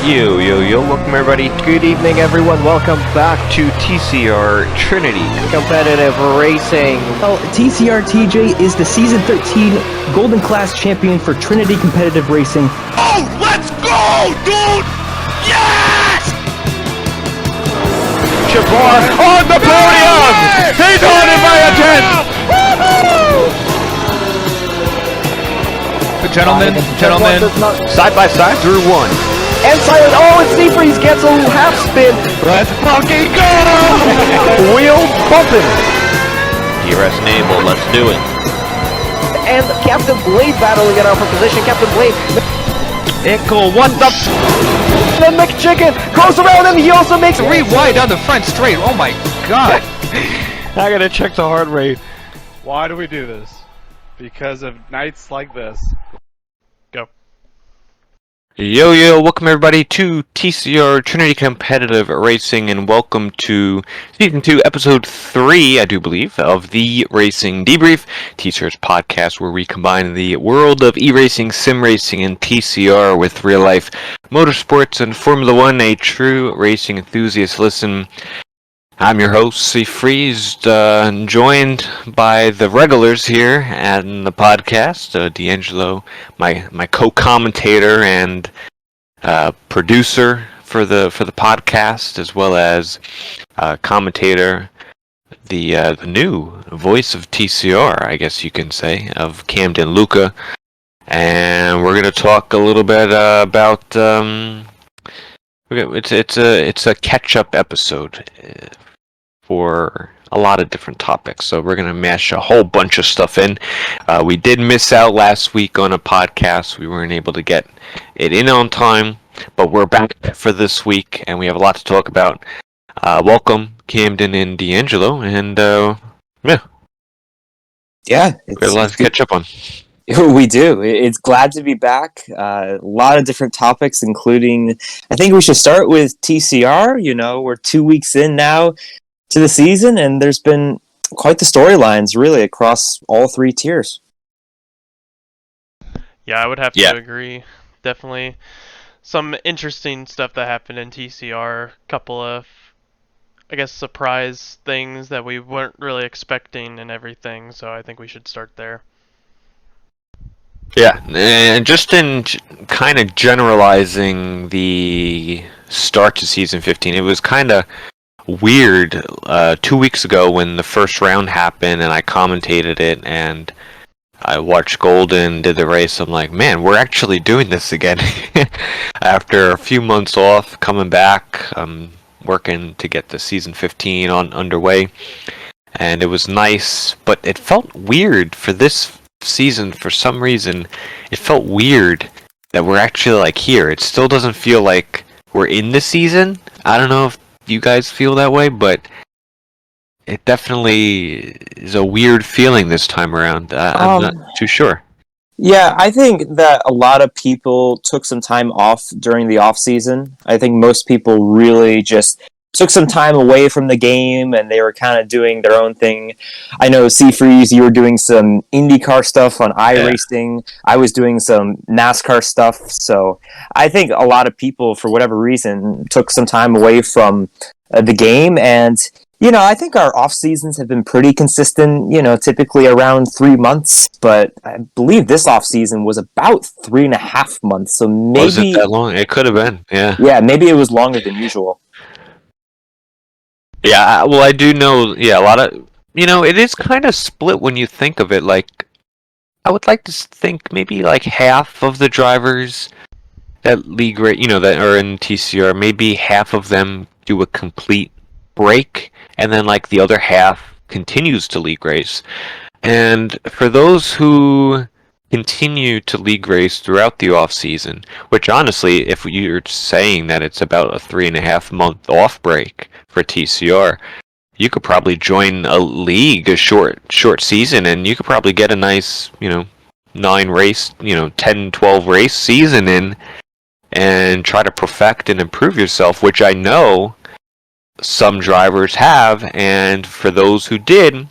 Yo, welcome everybody. Good evening, everyone. Welcome back to TCR Trinity Competitive Racing. Well, TCR TJ is the Season 13 Golden Class Champion for Trinity Competitive Racing. Oh, let's go, dude! Yes! Jabbar on the podium! He's on it by a 10! Gentlemen, side by side through one. And silent, and Seafreeze gets a half spin. Let's fucking go! Wheel bumping. DRS enable, let's do it. And Captain Blade battling it out for position. Captain Blade. Ickle, what the? Then McChicken goes around and he also makes Rewind on the front straight, oh my god. I gotta check the heart rate. Why do we do this? Because of nights like this. Go. Yo, welcome everybody to TCR Trinity Competitive Racing, and welcome to Season 2, Episode 3, I do believe, of the Racing Debrief, TCR's podcast where we combine the world of e-racing, sim racing, and TCR with real-life motorsports and Formula One, a true racing enthusiast. Listen, I'm your host, Seafreeze, joined by the regulars here at the podcast, D'Angelo, my co-commentator and producer for the podcast, as well as commentator, the new voice of TCR, I guess you can say, of Camden Luca, and we're gonna talk a little bit about it's a catch-up episode for a lot of different topics, so we're going to mash a whole bunch of stuff in. We did miss out last week on a podcast. We weren't able to get it in on time, but we're back for this week, and we have a lot to talk about. Welcome, Camden and D'Angelo, and we have a lot to catch up on. We do. It's glad to be back. A lot of different topics, including, I think we should start with TCR. You know, we're 2 weeks in now to the season, and there's been quite the storylines, really, across all three tiers. Yeah, I would have to agree. Definitely some interesting stuff that happened in TCR. Couple of, I guess, surprise things that we weren't really expecting and everything, so I think we should start there. Yeah, and just in kind of generalizing the start to Season 15, it was kind of weird 2 weeks ago when the first round happened and I commentated it and I watched Golden did the race. I'm like, man, we're actually doing this again. After a few months off, coming back, working to get the Season 15 underway, and it was nice, but it felt weird for this season. For some reason, it felt weird that we're actually like here. It still doesn't feel like we're in the season. I don't know if you guys feel that way, but it definitely is a weird feeling this time around. I'm not too sure. Yeah, I think that a lot of people took some time off during the off season. I think most people really just took some time away from the game, and they were kind of doing their own thing. I know, Seafreeze, you were doing some IndyCar stuff on iRacing. Yeah. I was doing some NASCAR stuff. So I think a lot of people, for whatever reason, took some time away from the game. And, you know, I think our off seasons have been pretty consistent, you know, typically around 3 months. But I believe this off season was about 3.5 months. So maybe... Was it that long? It could have been, yeah. Yeah, maybe it was longer than usual. Yeah, well, I do know, a lot of, you know, it is kind of split when you think of it. Like, I would like to think maybe like half of the drivers that league rate, you know, that are in TCR, maybe half of them do a complete break, and then like the other half continues to league race. And for those who continue to league race throughout the off season, which honestly, if you're saying that it's about a 3.5 month off break for TCR, you could probably join a league, a short season, and you could probably get a nice, you know, 10, 12 race season in and try to perfect and improve yourself, which I know some drivers have, and for those who did,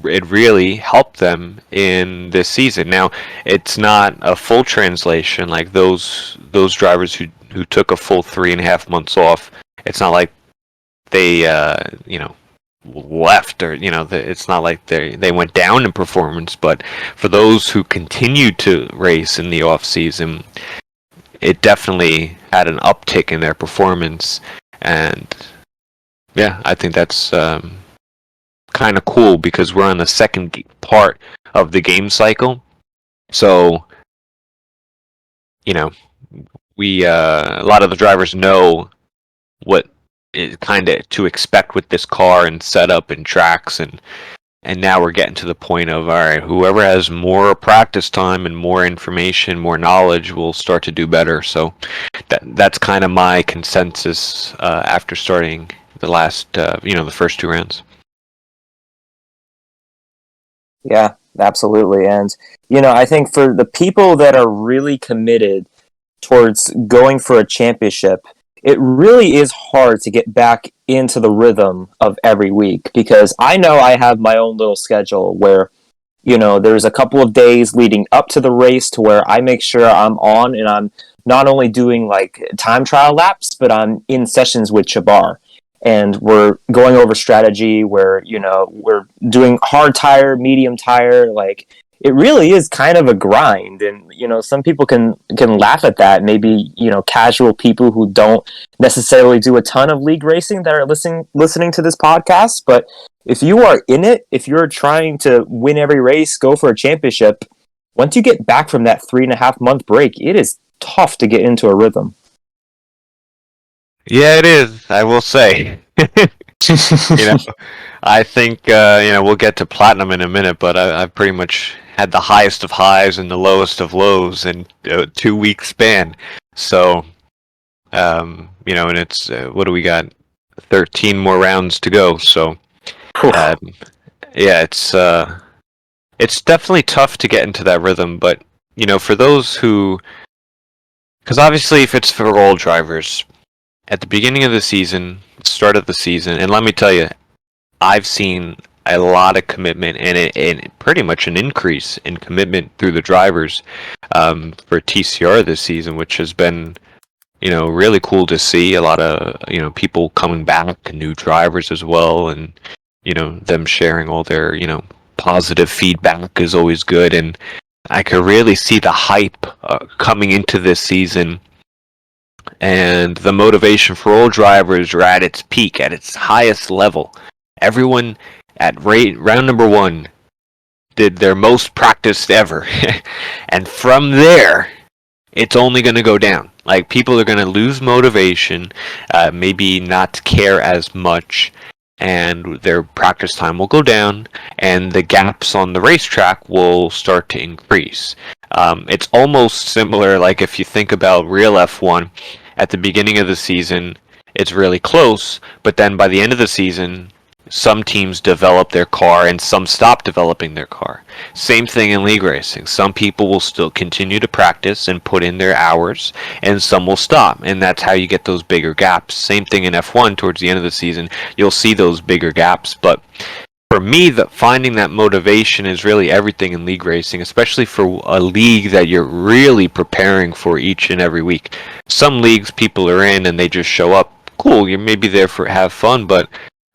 it really helped them in this season. Now, it's not a full translation, like those drivers who who took a full 3.5 months off. It's not like they left, or it's not like they went down in performance. But for those who continued to race in the off season, it definitely had an uptick in their performance. And yeah, I think that's kind of cool, because we're on the second part of the game cycle. So we a lot of the drivers know what is kind of to expect with this car and setup and tracks, and now we're getting to the point of, all right, whoever has more practice time and more information, more knowledge, will start to do better. So that's kind of my consensus after starting the last the first 2 rounds. Yeah, absolutely. And, I think for the people that are really committed towards going for a championship, it really is hard to get back into the rhythm of every week, because I know I have my own little schedule where, there's a couple of days leading up to the race to where I make sure I'm on, and I'm not only doing like time trial laps, but I'm in sessions with Chabar. And we're going over strategy where, we're doing hard tire, medium tire. Like, it really is kind of a grind. And, some people can laugh at that. Maybe, casual people who don't necessarily do a ton of league racing that are listening to this podcast. But if you are in it, if you're trying to win every race, go for a championship, once you get back from that 3.5-month break, it is tough to get into a rhythm. Yeah, it is, I will say. I think we'll get to platinum in a minute, but I've pretty much had the highest of highs and the lowest of lows in a 2-week span. So, and it's what do we got? 13 more rounds to go. So, yeah, it's definitely tough to get into that rhythm. But for those who, because obviously, if it's for all drivers, at the beginning of the season, start of the season, and let me tell you, I've seen a lot of commitment and pretty much an increase in commitment through the drivers for TCR this season, which has been, really cool to see. A lot of, people coming back, new drivers as well, and, them sharing all their, positive feedback is always good. And I could really see the hype coming into this season. And the motivation for all drivers are at its peak, at its highest level. Everyone at round number 1 did their most practice ever. And from there, it's only going to go down. Like, people are going to lose motivation, maybe not care as much, and their practice time will go down, and the gaps on the racetrack will start to increase. It's almost similar, like if you think about real F1, at the beginning of the season, it's really close, but then by the end of the season, some teams develop their car and some stop developing their car. Same thing in league racing. Some people will still continue to practice and put in their hours, and some will stop, and that's how you get those bigger gaps. Same thing in F1. Towards the end of the season, you'll see those bigger gaps. But for me, finding that motivation is really everything in league racing, especially for a league that you're really preparing for each and every week. Some leagues people are in and they just show up. Cool, you're maybe there for have fun, but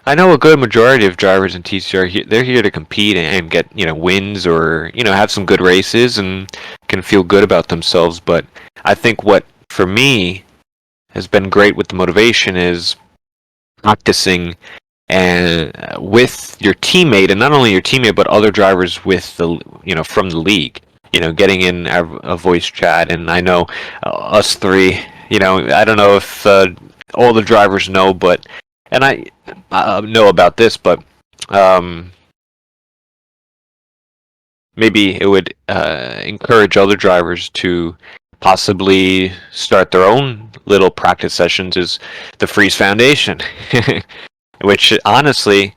I know a good majority of drivers in TCR, they're here to compete and get, wins, or, have some good races and can feel good about themselves. But I think what, for me, has been great with the motivation is practicing and with your teammate, and not only your teammate, but other drivers with the, from the league, getting in a voice chat. And I know us three, I don't know if all the drivers know, but, and I know about this, but maybe it would encourage other drivers to possibly start their own little practice sessions, is the Freeze Foundation. Which honestly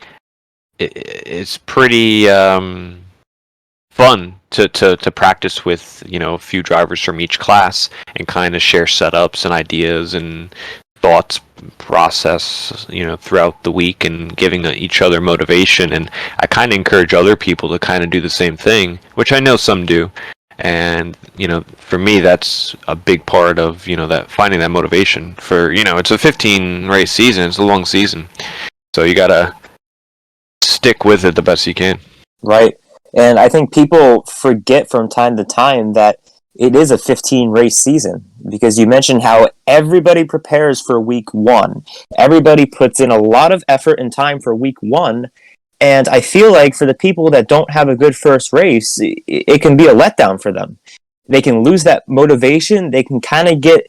is pretty fun to practice with, a few drivers from each class and kind of share setups and ideas and thoughts process, throughout the week, and giving each other motivation. And I kind of encourage other people to kind of do the same thing, which I know some do. And for me, that's a big part of that finding that motivation. For it's a 15 race season, it's a long season, so you gotta stick with it the best you can. Right. And I think people forget from time to time that it is a 15 race season, because you mentioned how everybody prepares for week one. Everybody puts in a lot of effort and time for week one. And I feel like for the people that don't have a good first race, it can be a letdown for them. They can lose that motivation. They can kind of get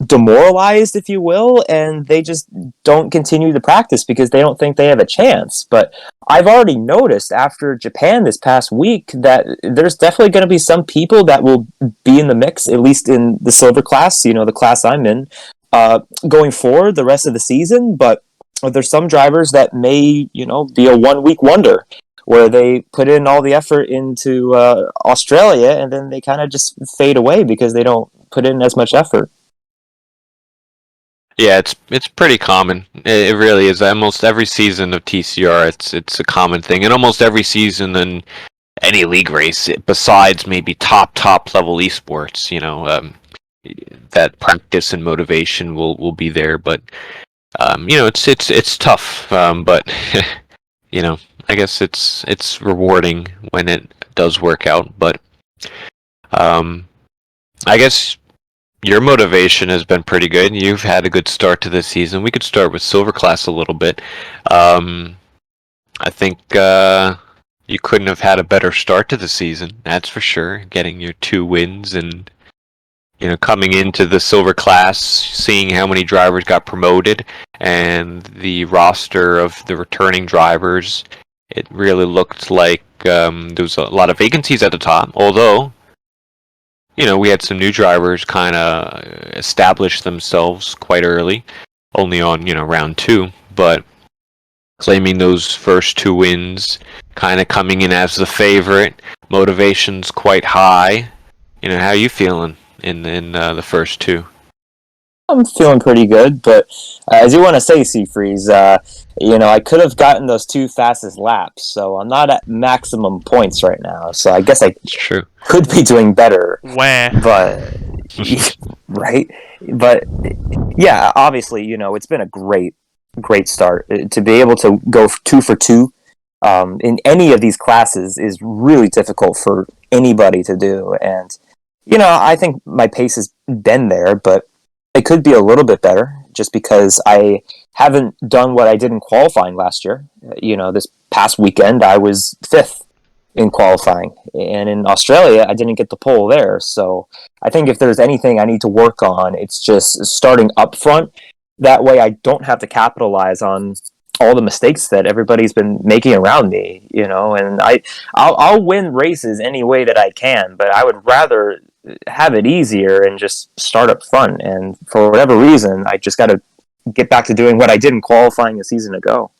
demoralized, if you will, and they just don't continue to practice because they don't think they have a chance. But I've already noticed after Japan this past week that there's definitely going to be some people that will be in the mix, at least in the silver class, the class I'm in, going forward the rest of the season. But there's some drivers that may, be a 1 week wonder, where they put in all the effort into Australia and then they kind of just fade away because they don't put in as much effort. Yeah, it's pretty common. It really is. Almost every season of TCR, it's a common thing, and almost every season in any league race, besides maybe top level esports, that practice and motivation will be there. But it's tough. But I guess it's rewarding when it does work out. But I guess your motivation has been pretty good. You've had a good start to this season. We could start with Silver Class a little bit. I think you couldn't have had a better start to the season, that's for sure. Getting your 2 wins and coming into the Silver Class, seeing how many drivers got promoted and the roster of the returning drivers. It really looked like there was a lot of vacancies at the top, although we had some new drivers kind of establish themselves quite early, only on, round 2, but claiming those first 2 wins, kind of coming in as the favorite, motivation's quite high. How are you feeling in the first 2? I'm feeling pretty good, but as you want to say, Seafreeze, I could have gotten those 2 fastest laps, so I'm not at maximum points right now. So I guess I True. could be doing better. Wah. But right, but yeah, obviously, it's been a great start. To be able to go 2 for 2 in any of these classes is really difficult for anybody to do, and I think my pace has been there, but it could be a little bit better just because I haven't done what I did in qualifying last year. This past weekend I was 5th in qualifying, and in Australia I didn't get the pole there. So I think if there's anything I need to work on, it's just starting up front. That way I don't have to capitalize on all the mistakes that everybody's been making around me, and I'll win races any way that I can, but I would rather have it easier and just start up front. And for whatever reason, I just got to get back to doing what I did in qualifying a season ago.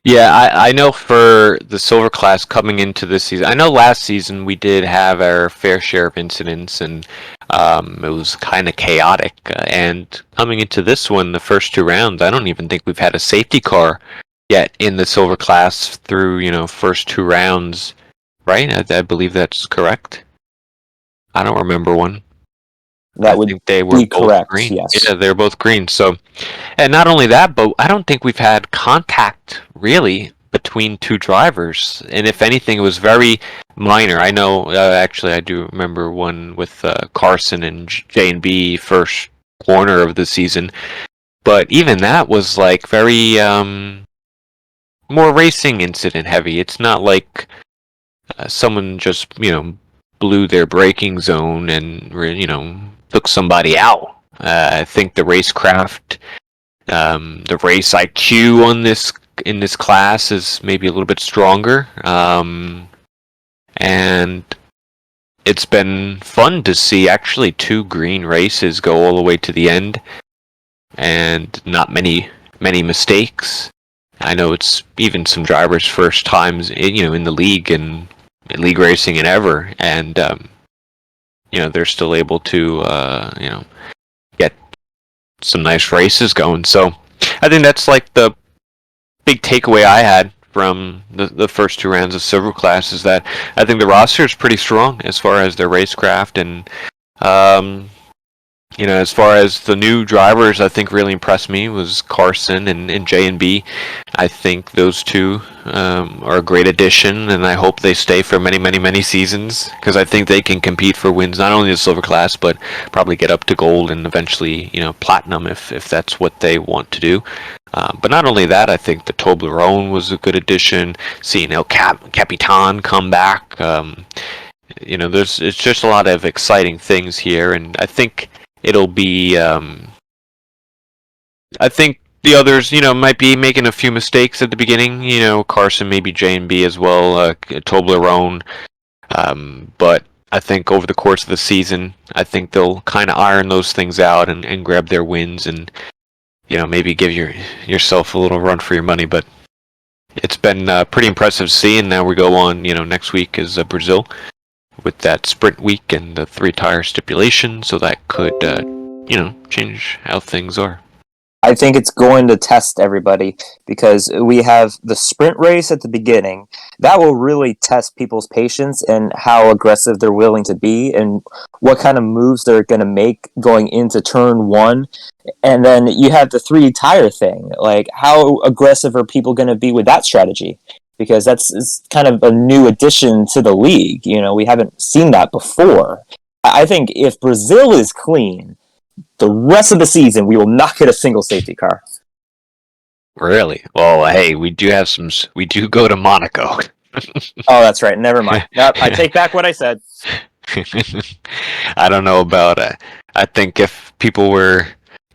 Yeah, I know for the Silver Class coming into this season, I know last season we did have our fair share of incidents, and it was kind of chaotic. And coming into this one, the first 2 rounds, I don't even think we've had a safety car yet in the Silver Class through, first 2 rounds, right? I believe that's correct. I don't remember one. That I would think they were be both correct, green. yes. Yeah, they're both green. So, and not only that, but I don't think we've had contact really between 2 drivers. And if anything, it was very minor. I know, actually, I do remember one with Carson and J&B first corner of the season. But even that was like very more racing incident heavy. It's not like someone just blew their braking zone and took somebody out. I think the racecraft, the race IQ in this class is maybe a little bit stronger, and it's been fun to see actually 2 green races go all the way to the end, and not many mistakes. I know it's even some drivers' first times in the league and in league racing and ever, and they're still able to get some nice races going. So I think that's like the big takeaway I had from the first two rounds of Silver Class is that I think the roster is pretty strong as far as their racecraft, and as far as the new drivers, I think really impressed me was Carson and J&B. I think those two are a great addition, and I hope they stay for many, many, many seasons, because I think they can compete for wins, not only the Silver Class, but probably get up to Gold and eventually, Platinum if that's what they want to do. But not only that, I think the Toblerone was a good addition. Seeing El Capitan come back, it's just a lot of exciting things here, and I think it'll be. I think the others, might be making a few mistakes at the beginning. Carson, maybe J&B as well, Toblerone. But I think over the course of the season, I think they'll kind of iron those things out and grab their wins and maybe give yourself a little run for your money. But it's been pretty impressive to see. And now we go on. Next week is Brazil, with that sprint week and the 3-tire stipulation, so that could, change how things are. I think it's going to test everybody, because we have the sprint race at the beginning. That will really test people's patience and how aggressive they're willing to be and what kind of moves they're going to make going into turn one. And then you have the 3-tire thing. Like, how aggressive are people going to be with that strategy? Because it's kind of a new addition to the league. We haven't seen that before. I think if Brazil is clean, the rest of the season we will not get a single safety car. Really? Well, hey, we do go to Monaco. Oh, that's right. Never mind. Nope, I take back what I said. I don't know about it. I think if people were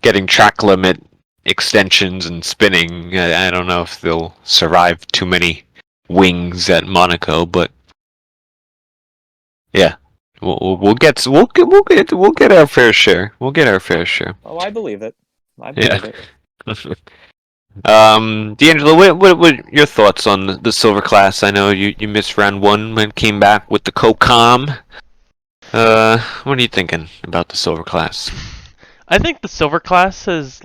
getting track limit extensions and spinning, I don't know if they'll survive too many wings at Monaco, but yeah, we'll get our fair share. We'll get our fair share. Oh, I believe it. It. D'Angelo, what your thoughts on the Silver Class? I know you missed round one and came back with the Co-Com. What are you thinking about the Silver Class? I think the Silver Class is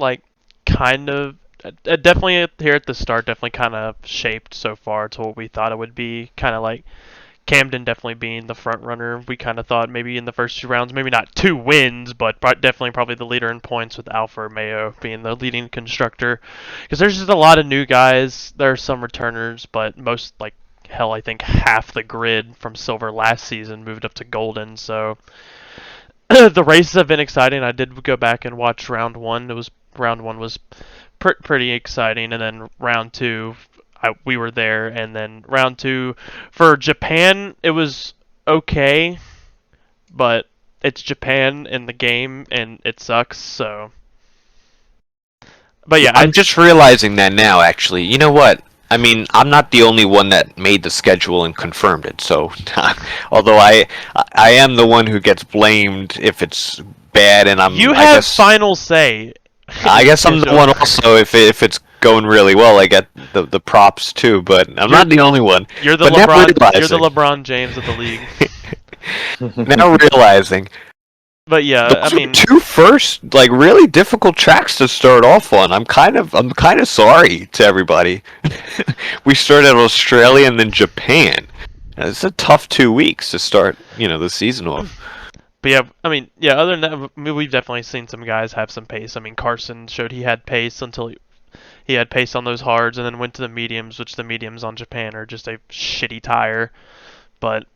kind of definitely here at the start, definitely kind of shaped so far to what we thought it would be. Kind of like Camden definitely being the front runner. We kind of thought maybe in the first 2 rounds, maybe not 2 wins, but definitely probably the leader in points, with Alfa Romeo being the leading constructor. Because there's just a lot of new guys. There are some returners, but most, I think half the grid from Silver last season moved up to Golden. So the races have been exciting. I did go back and watch round 1. Round 1 was pretty exciting, and then round 2, we were there, and then round 2 for Japan, it was okay, but it's Japan in the game, and it sucks. So, but yeah, I'm just realizing that now. Actually, you know what? I mean, I'm not the only one that made the schedule and confirmed it. So, although I am the one who gets blamed if it's bad, and you have final say. I guess I'm the one also if it's going really well. I get the props too, but I'm not the only one. You're the LeBron James of the league. Now realizing. But yeah, those were 2 first really difficult tracks to start off on. I'm kind of sorry to everybody. We started at Australia and then Japan. It's a tough 2 weeks to start the season off. But yeah, other than that, we've definitely seen some guys have some pace. I mean, Carson showed he had pace until he had pace on those hards, and then went to the mediums, which the mediums on Japan are just a shitty tire. But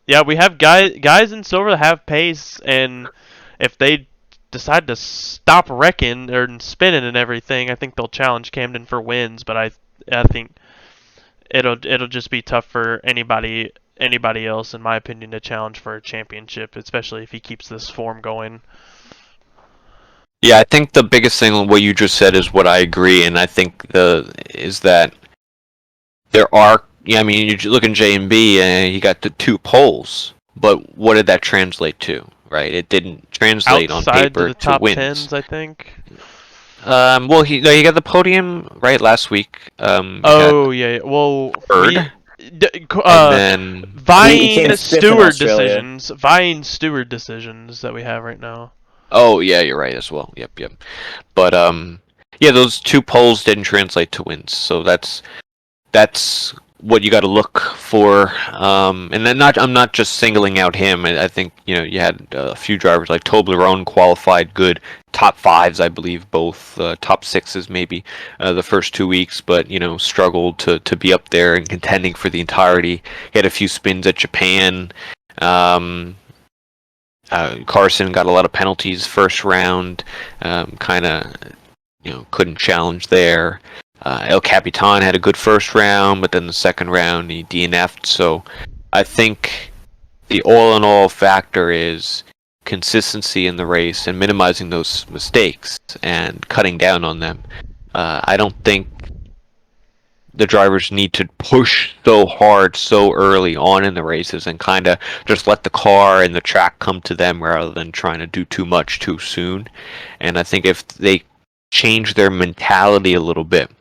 yeah, we have guys in Silver that have pace, and if they decide to stop wrecking or spinning and everything, I think they'll challenge Camden for wins. But I think it'll just be tough for anybody else, in my opinion, to challenge for a championship, especially if he keeps this form going. Yeah, I think the biggest thing what you just said is what I agree, and I think is that there are. Yeah, I mean, you look in J&B, you got the 2 poles, but what did that translate to? Right, it didn't translate outside on paper to the top wins. 10s, I think. Well, he got the podium right last week. Yeah. Well, third. And then vying steward decisions that we have right now. Oh yeah, you're right as well. Yep. But yeah, those 2 poles didn't translate to wins, so that's that's what you got to look for. And then I'm not just singling out him. I think you had a few drivers like Toblerone qualified good top fives, I believe, both top sixes maybe the first 2 weeks, but struggled to be up there and contending for the entirety. He had a few spins at Japan. Carson got a lot of penalties first round. Kind of couldn't challenge there. El Capitan had a good first round, but then the second round he DNF'd. So I think the all-in-all factor is consistency in the race and minimizing those mistakes and cutting down on them. I don't think the drivers need to push so hard so early on in the races and kind of just let the car and the track come to them rather than trying to do too much too soon. And I think if they change their mentality a little bit,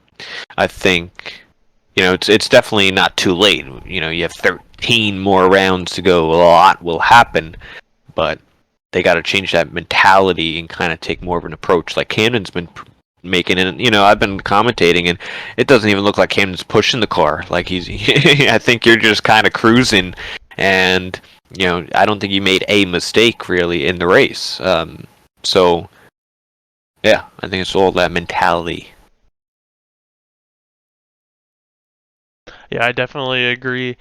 I think it's definitely not too late. You have 13 more rounds to go. A lot will happen, but they got to change that mentality and kind of take more of an approach like Camden's been making it. I've been commentating, and it doesn't even look like Camden's pushing the car. Like he's, I think you're just kind of cruising, and I don't think you made a mistake really in the race. So yeah, I think it's all that mentality. Yeah, I definitely agree.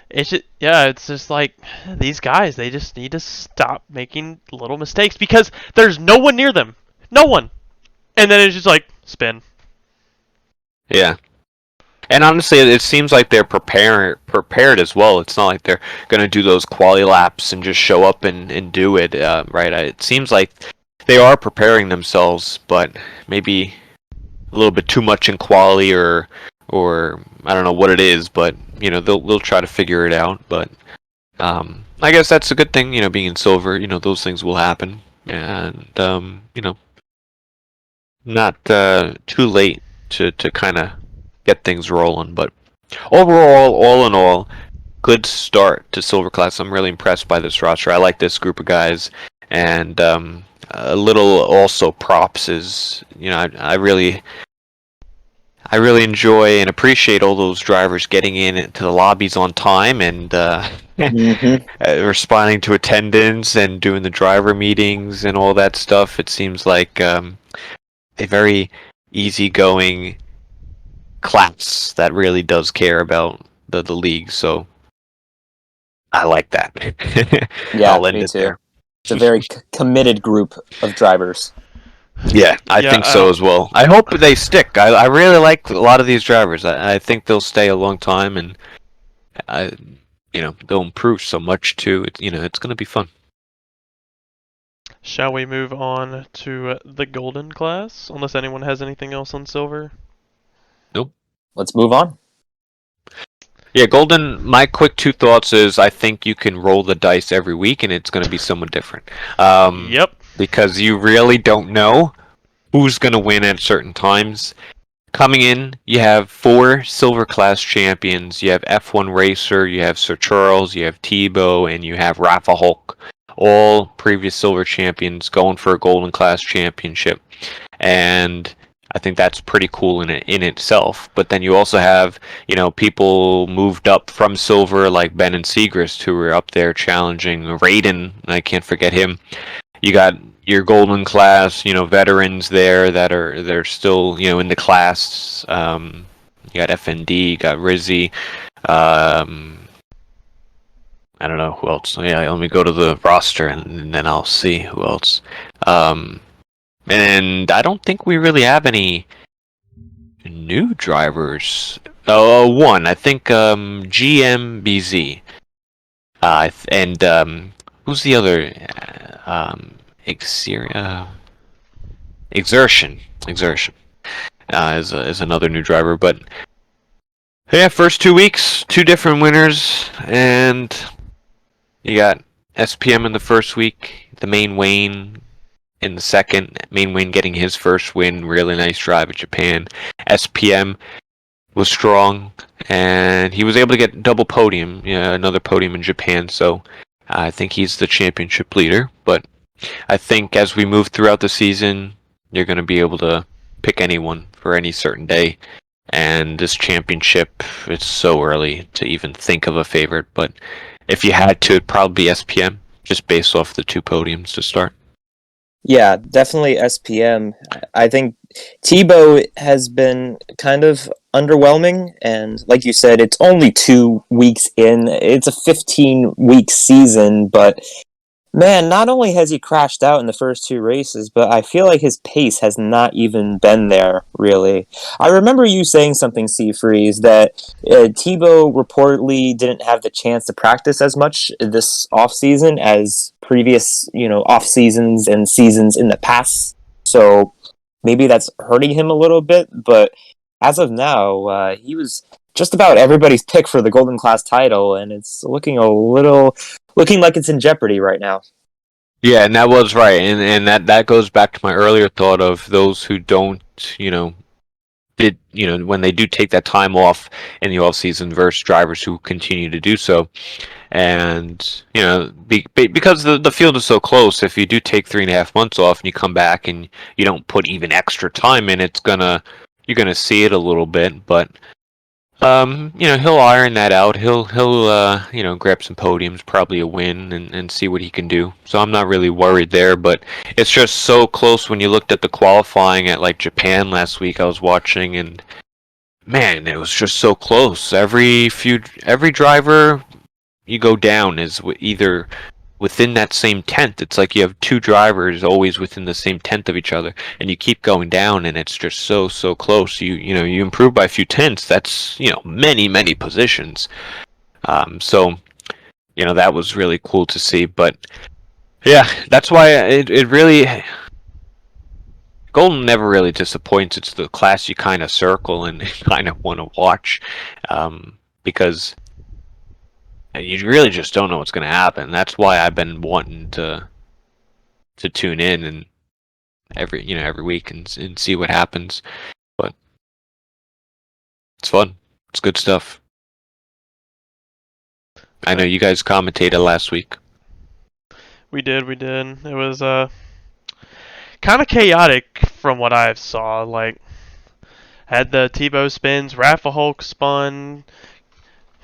It's just like these guys, they just need to stop making little mistakes because there's no one near them. No one. And then it's just like, spin. Yeah. And honestly, it seems like they're prepared as well. It's not like they're going to do those quali laps and just show up and do it, right? It seems like they are preparing themselves, but maybe a little bit too much in quali or I don't know what it is, but they'll try to figure it out. But I guess that's a good thing, being in silver. Those things will happen, and not too late to kind of get things rolling. But overall, all in all, good start to silver class. I'm really impressed by this roster. I like this group of guys, and a little also props is I really enjoy and appreciate all those drivers getting into the lobbies on time and responding to attendance and doing the driver meetings and all that stuff. It seems like a very easygoing class that really does care about the league. So I like that. Yeah, I'll end me it too. there. It's a very committed group of drivers. Yeah, I think so as well. I hope they stick. I really like a lot of these drivers. I think they'll stay a long time, and they'll improve so much too. It's going to be fun. Shall we move on to the golden class? Unless anyone has anything else on silver. Nope. Let's move on. Yeah, golden. My quick 2 thoughts is I think you can roll the dice every week, and it's going to be somewhat different. Yep. Because you really don't know who's going to win at certain times. Coming in, you have 4 silver class champions. You have F1 Racer, you have Sir Charles, you have Tebow, and you have Rafa Hulk. All previous silver champions going for a golden class championship. And I think that's pretty cool in itself. But then you also have, people moved up from silver like Ben and Segrist who were up there challenging Raiden. I can't forget him. You got your golden class, veterans there they're still, in the class. You got FND, you got Rizzy. I don't know who else. Yeah, let me go to the roster and then I'll see who else. And I don't think we really have any new drivers. Oh, one. I think GMBZ. And who's the other? Exertion is another new driver. But yeah, first 2 weeks, 2 different winners, and you got SPM in the first week, the main Wayne in the second. Main Wayne getting his first win, really nice drive at Japan. SPM was strong, and he was able to get double podium, another podium in Japan. So I think he's the championship leader. But I think as we move throughout the season, you're going to be able to pick anyone for any certain day. And this championship, it's so early to even think of a favorite. But if you had to, it'd probably be SPM, just based off the 2 podiums to start. Yeah, definitely SPM. I think Tebow has been kind of underwhelming, and like you said, it's only 2 weeks in. It's a 15-week season, but man, not only has he crashed out in the first 2 races, but I feel like his pace has not even been there, really. I remember you saying something, Seafreeze, that Tebow reportedly didn't have the chance to practice as much this offseason as previous, off seasons and seasons in the past. So maybe that's hurting him a little bit, but as of now, he was just about everybody's pick for the Golden Class title, and it's looking like it's in jeopardy right now. Yeah, and that was right, and that goes back to my earlier thought of those who don't, when they do take that time off in the off season versus drivers who continue to do so, and because the field is so close, if you do take 3.5 months off and you come back and you don't put even extra time in, you're gonna see it a little bit, but. He'll iron that out. He'll grab some podiums, probably a win, and see what he can do. So I'm not really worried there, but it's just so close when you looked at the qualifying at like Japan last week. I was watching, and man, it was just so close. Every driver you go down is either within that same tenth. It's like you have 2 drivers always within the same tenth of each other, and you keep going down, and it's just so close. You improve by a few tenths. That's many positions. So that was really cool to see. But yeah, that's why it really Golden never really disappoints. It's the class you kind of circle and kind of want to watch, because you really just don't know what's going to happen. That's why I've been wanting to tune in and every week and see what happens. But it's fun. It's good stuff. I know you guys commentated last week. We did. It was kind of chaotic from what I saw. Like, had the Tebow spins, Rafa Hulk spun.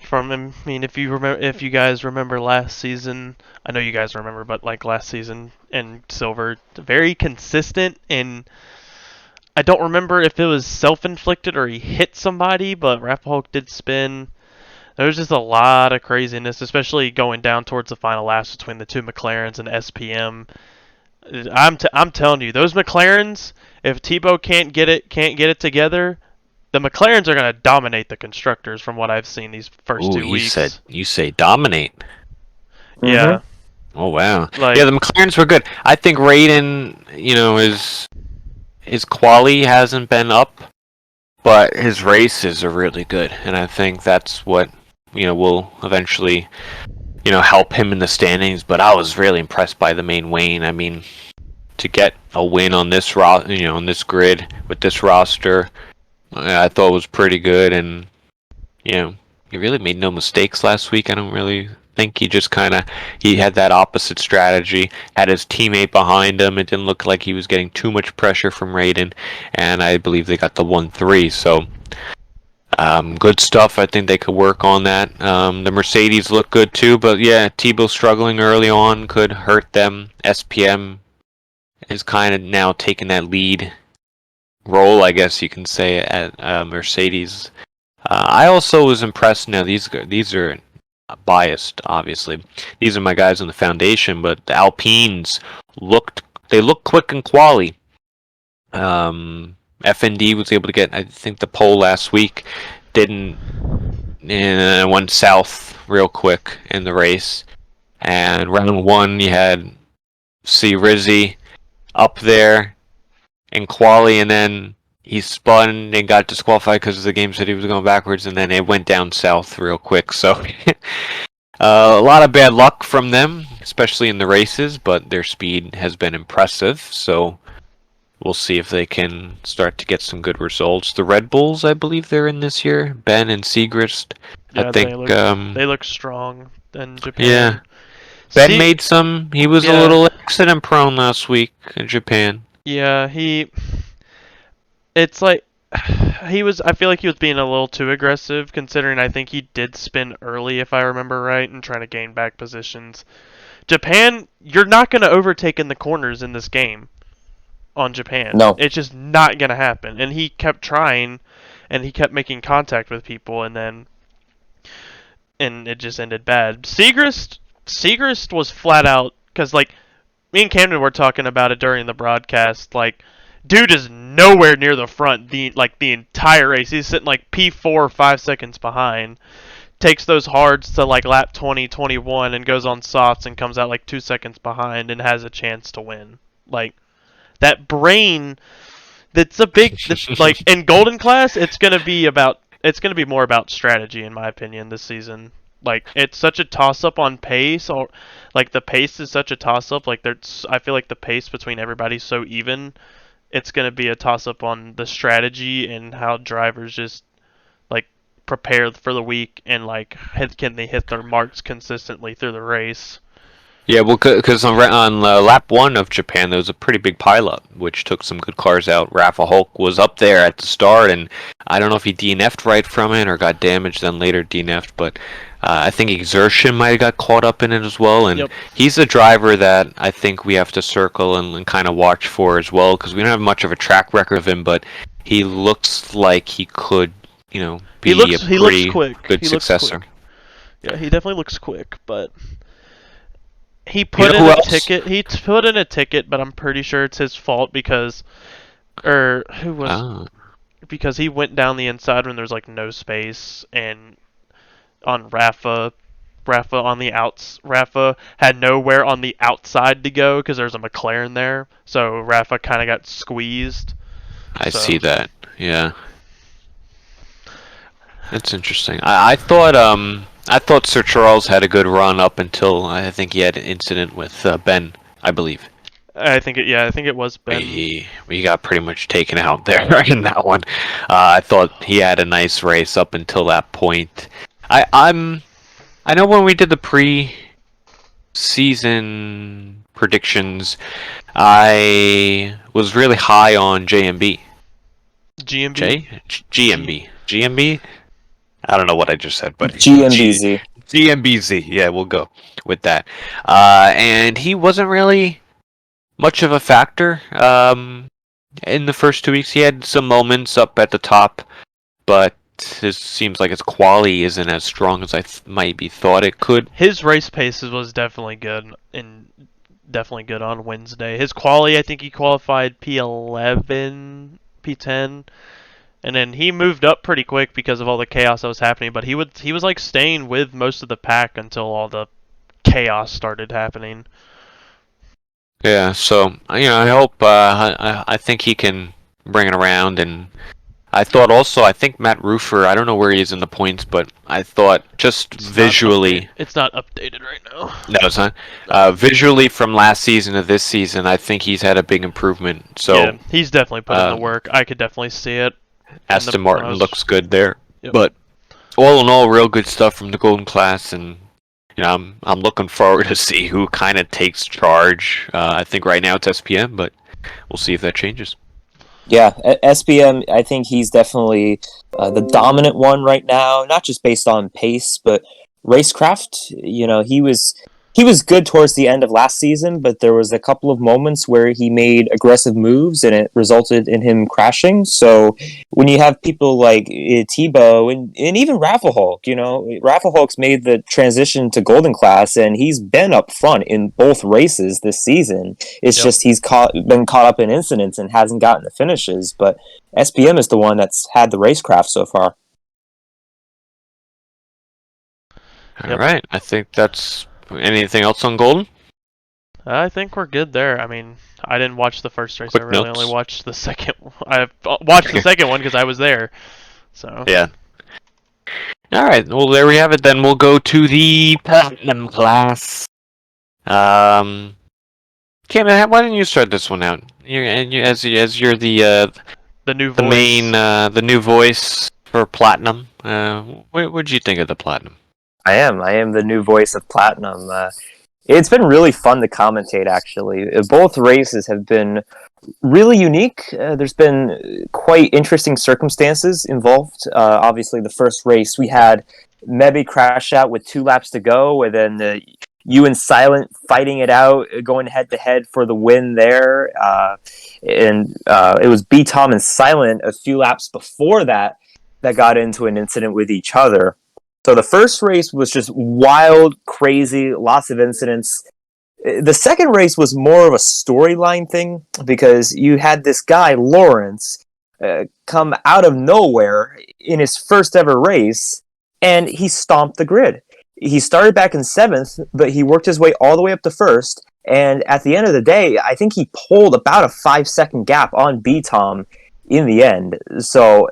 If you guys remember last season, I know you guys remember, but like last season in Silver, very consistent, and I don't remember if it was self-inflicted or he hit somebody, but Rafa Hulk did spin. There was just a lot of craziness, especially going down towards the final laps between the 2 McLarens and SPM. I'm telling you, those McLarens, if Tebow can't get it together, the McLarens are going to dominate the constructors from what I've seen these first 2 weeks. You say dominate. Yeah. Oh wow. Yeah, the McLarens were good. I think Raiden, his quali hasn't been up, but his races are really good, and I think that's what will eventually help him in the standings. But I was really impressed by the main Wayne. I mean, to get a win on this on this grid with this roster, I thought was pretty good, and he really made no mistakes last week. I don't really think he had that opposite strategy, had his teammate behind him. It didn't look like he was getting too much pressure from Raiden, and I believe they got the 1-3. So good stuff. I think they could work on that. The Mercedes look good too, but yeah, Tebow struggling early on could hurt them. SPM is kind of now taking that lead role, I guess you can say, at Mercedes. I also was impressed. Now these are biased, obviously. These are my guys on the foundation, but the Alpines look quick and quali. FND was able to get, I think, the pole last week. Went south real quick in the race. And round 1, you had C. Rizzi up there in quali, and then he spun and got disqualified because the game said he was going backwards, and then it went down south real quick. So a lot of bad luck from them, especially in the races, but their speed has been impressive. So we'll see if they can start to get some good results. The Red Bulls, I believe they're in this year. Ben and Siegrist. Yeah, I think they look strong in Japan. Yeah. Ben made some. He was a little accident prone last week in Japan. Yeah, it's like I feel like he was being a little too aggressive, considering I think he did spin early, if I remember right, and trying to gain back positions. Japan, you're not going to overtake in the corners in this game on Japan. No. It's just not going to happen. And he kept trying, and he kept making contact with people, and it just ended bad. Segrist was flat out, because, like, me and Camden were talking about it during the broadcast, like, dude is nowhere near the front the entire race. He's sitting like P4 5 seconds behind. Takes those hards to like lap 20, 21 and goes on softs and comes out like 2 seconds behind and has a chance to win. Like that brain that's like in golden class it's going to be more about strategy in my opinion this season. Like it's such a toss up on pace, or like the pace is such a toss up. Like I feel like the pace between everybody's so even. It's going to be a toss up on the strategy and how drivers just like prepare for the week and like can they hit their marks consistently through the race. Yeah, well, because on lap 1 of Japan, there was a pretty big pileup, which took some good cars out. Rafa Hulk was up there at the start, and I don't know if he DNF'd right from it or got damaged, then later DNF'd, but I think Exertion might have got caught up in it as well, and he's a driver that I think we have to circle and kind of watch for as well, because we don't have much of a track record of him, but he looks like he could, be a pretty quick. good successor. Yeah, he definitely looks quick, but he put in a ticket. He put in a ticket, but I'm pretty sure it's his fault because, because he went down the inside when there's like no space, and on Rafa on the outs. Rafa had nowhere on the outside to go because there's a McLaren there, so Rafa kind of got squeezed. I see that. Yeah, that's interesting. I thought Sir Charles had a good run up until I think he had an incident with Ben, I believe. I think it was Ben. He got pretty much taken out there in that one. I thought he had a nice race up until that point. I know when we did the pre-season predictions, I was really high on JMB. GMB? I don't know what I just said, but GMBZ. GMBZ, yeah, we'll go with that. And he wasn't really much of a factor in the first 2 weeks. He had some moments up at the top, but it seems like his quality isn't as strong as I maybe thought it could. His race pace was definitely good, and definitely good on Wednesday. His quality, I think he qualified P11, P10. And then he moved up pretty quick because of all the chaos that was happening. But he was like staying with most of the pack until all the chaos started happening. Yeah, so I hope I think he can bring it around. And I think Matt Roofer, I don't know where he is in the points, but I thought just visually, it's not updated right now. No, it's not. Visually from last season to this season, I think he's had a big improvement. So yeah, he's definitely put in the work. I could definitely see it. Aston Martin looks good there, yep. But all in all, real good stuff from the Golden Class, and I'm looking forward to see who kind of takes charge. I think right now it's SPM, but we'll see if that changes. Yeah, SPM, I think he's definitely the dominant one right now, not just based on pace, but racecraft. He was good towards the end of last season, but there was a couple of moments where he made aggressive moves and it resulted in him crashing. So when you have people like Tebow and even Rafa Hulk, Rafa Hulk's made the transition to Golden Class and he's been up front in both races this season. It's just he's been caught up in incidents and hasn't gotten the finishes. But SPM is the one that's had the racecraft so far. All right, I think that's... Anything else on Golden? I think we're good there. I mean, I didn't watch the first race. Quick I really notes. only watched the second. I watched the second one because I was there. So yeah. All right. Well, there we have it. Then we'll go to the Platinum Class. Cameron, why didn't you start this one out? As you're the new voice. the new voice for Platinum. What did you think of the Platinum? I am the new voice of Platinum. It's been really fun to commentate, actually. Both races have been really unique. There's been quite interesting circumstances involved. Obviously, the first race we had Mebby crash out with 2 laps to go, and then you and Silent fighting it out, going head to head for the win there. And it was B Tom and Silent a few laps before that got into an incident with each other. So the first race was just wild, crazy, lots of incidents. The second race was more of a storyline thing because you had this guy, Lawrence, come out of nowhere in his first ever race, and he stomped the grid. He started back in 7th, but he worked his way all the way up to 1st, and at the end of the day, I think he pulled about a 5-second gap on B-Tom in the end. So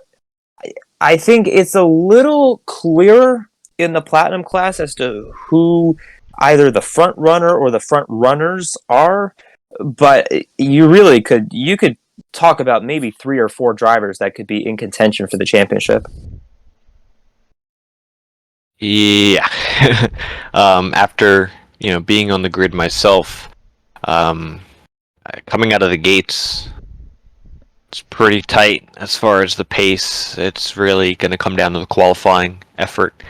I think it's a little clearer in the Platinum class as to who either the front runner or the front runners are, but you could talk about maybe 3 or 4 drivers that could be in contention for the championship. Yeah. After being on the grid myself, coming out of the gates, it's pretty tight as far as the pace. It's really going to come down to the qualifying effort.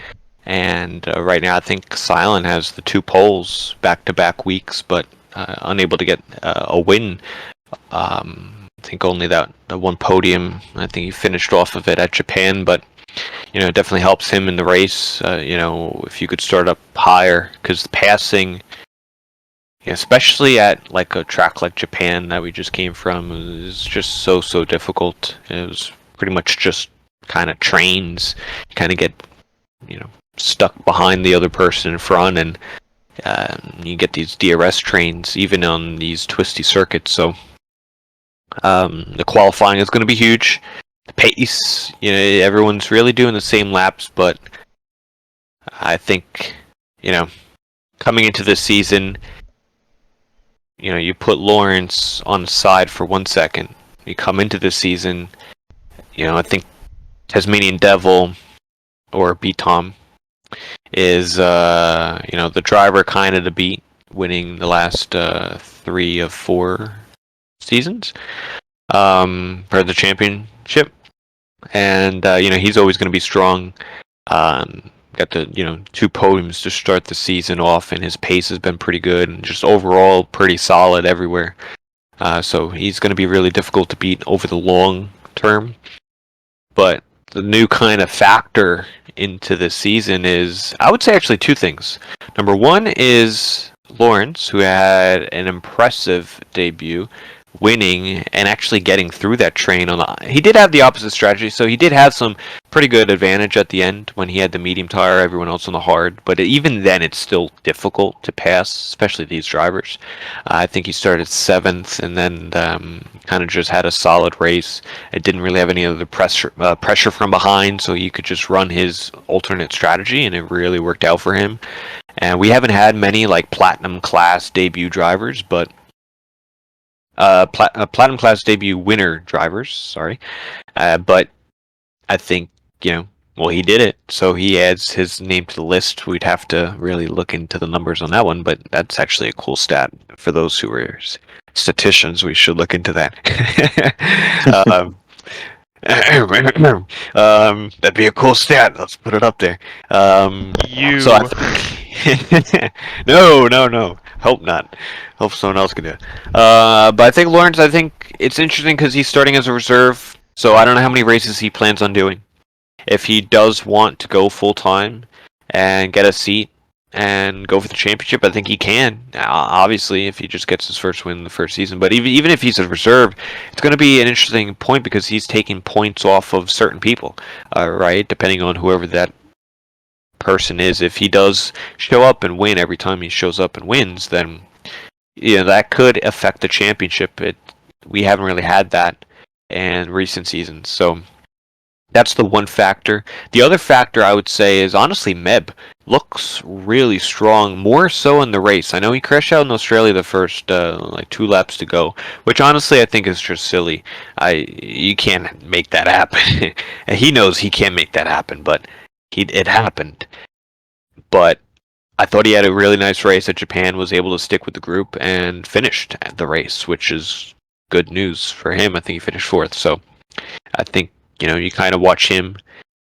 And right now, I think Silent has the 2 poles back-to-back weeks, but unable to get a win. I think only the 1 podium. I think he finished off of it at Japan, but it definitely helps him in the race. If you could start up higher, because the passing, especially at like a track like Japan that we just came from, is just so difficult. It was pretty much just kind of trains. You kind of get stuck behind the other person in front, and you get these DRS trains even on these twisty circuits. So the qualifying is going to be huge. The pace, everyone's really doing the same laps, but I think coming into this season, you put Lawrence on the side for 1 second. You come into this season, I think Tasmanian Devil or B-Tom is the driver kind of to beat, winning the last 3 of 4 seasons for the championship, and he's always going to be strong. Got the 2 podiums to start the season off, and his pace has been pretty good and just overall pretty solid everywhere. So he's going to be really difficult to beat over the long term. But the new kind of factor into this season is, I would say, actually 2 things. Number 1 is Lawrence, who had an impressive debut, winning and actually getting through that train he did have the opposite strategy, so he did have some pretty good advantage at the end when he had the medium tire, everyone else on the hard, but even then it's still difficult to pass, especially these drivers. I think he started 7th and then kind of just had a solid race. It didn't really have any other pressure from behind, so he could just run his alternate strategy, and it really worked out for him. And we haven't had many like Platinum class debut drivers, but Platinum class debut winner drivers, sorry. But I think, he did it, so he adds his name to the list. We'd have to really look into the numbers on that one, but that's actually a cool stat. For those who are statisticians, we should look into that. That'd be a cool stat. Let's put it up there. No. Hope not. Hope someone else can do it. But I think Lawrence, it's interesting because he's starting as a reserve, so I don't know how many races he plans on doing. If he does want to go full time and get a seat and go for the championship, I think he can. Obviously, if he just gets his first win in the first season. But even if he's a reserve, it's going to be an interesting point because he's taking points off of certain people, right? Depending on whoever that person is. If he does show up and win every time he shows up and wins, then that could affect the championship. We haven't really had that in recent seasons, so that's the one factor. The other factor I would say is honestly Meb looks really strong, more so in the race. I know he crashed out in Australia the first 2 laps to go, which honestly I think is just silly. You can't make that happen. He knows he can't make that happen, but it happened. But I thought he had a really nice race at Japan, was able to stick with the group and finished the race, which is good news for him. I think he finished 4th, so I think you kind of watch him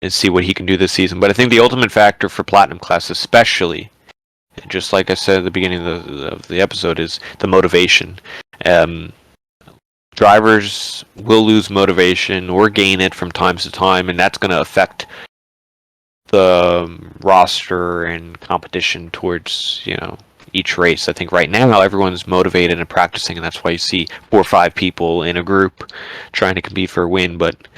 and see what he can do this season. But I think the ultimate factor for Platinum class, especially, just like I said at the beginning of the episode, is the motivation. Drivers will lose motivation or gain it from time to time, and that's going to affect the roster and competition towards each race. I think right now everyone's motivated and practicing, and that's why you see 4 or 5 people in a group trying to compete for a win. But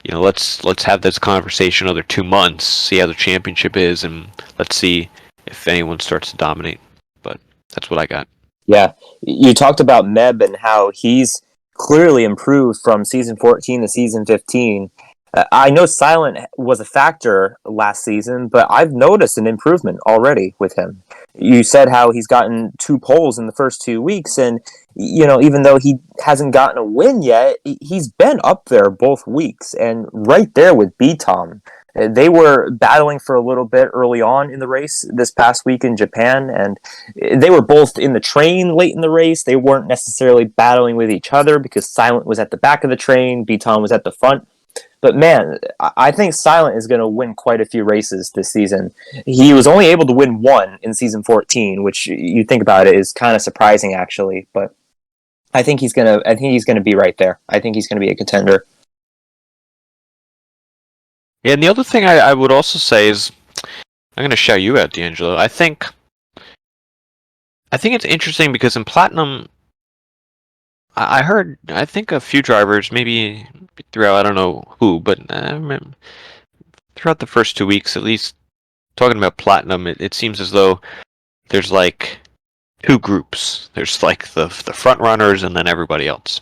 let's have this conversation another 2 months, see how the championship is, and let's see if anyone starts to dominate. But that's what I got. Yeah, you talked about Meb and how he's clearly improved from season 14 to season 15. I know Silent was a factor last season, but I've noticed an improvement already with him. You said how he's gotten 2 poles in the first 2 weeks, and even though he hasn't gotten a win yet, he's been up there both weeks, and right there with B-Tom. They were battling for a little bit early on in the race this past week in Japan, and they were both in the train late in the race. They weren't necessarily battling with each other because Silent was at the back of the train, B-Tom was at the front. But man, I think Silent is going to win quite a few races this season. He was only able to win 1 in season 14, which you think about it is kind of surprising actually. But I think he's gonna be right there. I think he's going to be a contender. Yeah, and the other thing I would also say is, I'm going to shout you out, D'Angelo. I think it's interesting because in Platinum, I heard, I think a few drivers, maybe throughout, I don't know who, but throughout the first 2 weeks, at least, talking about Platinum, it seems as though there's like 2 groups. There's like the front runners and then everybody else.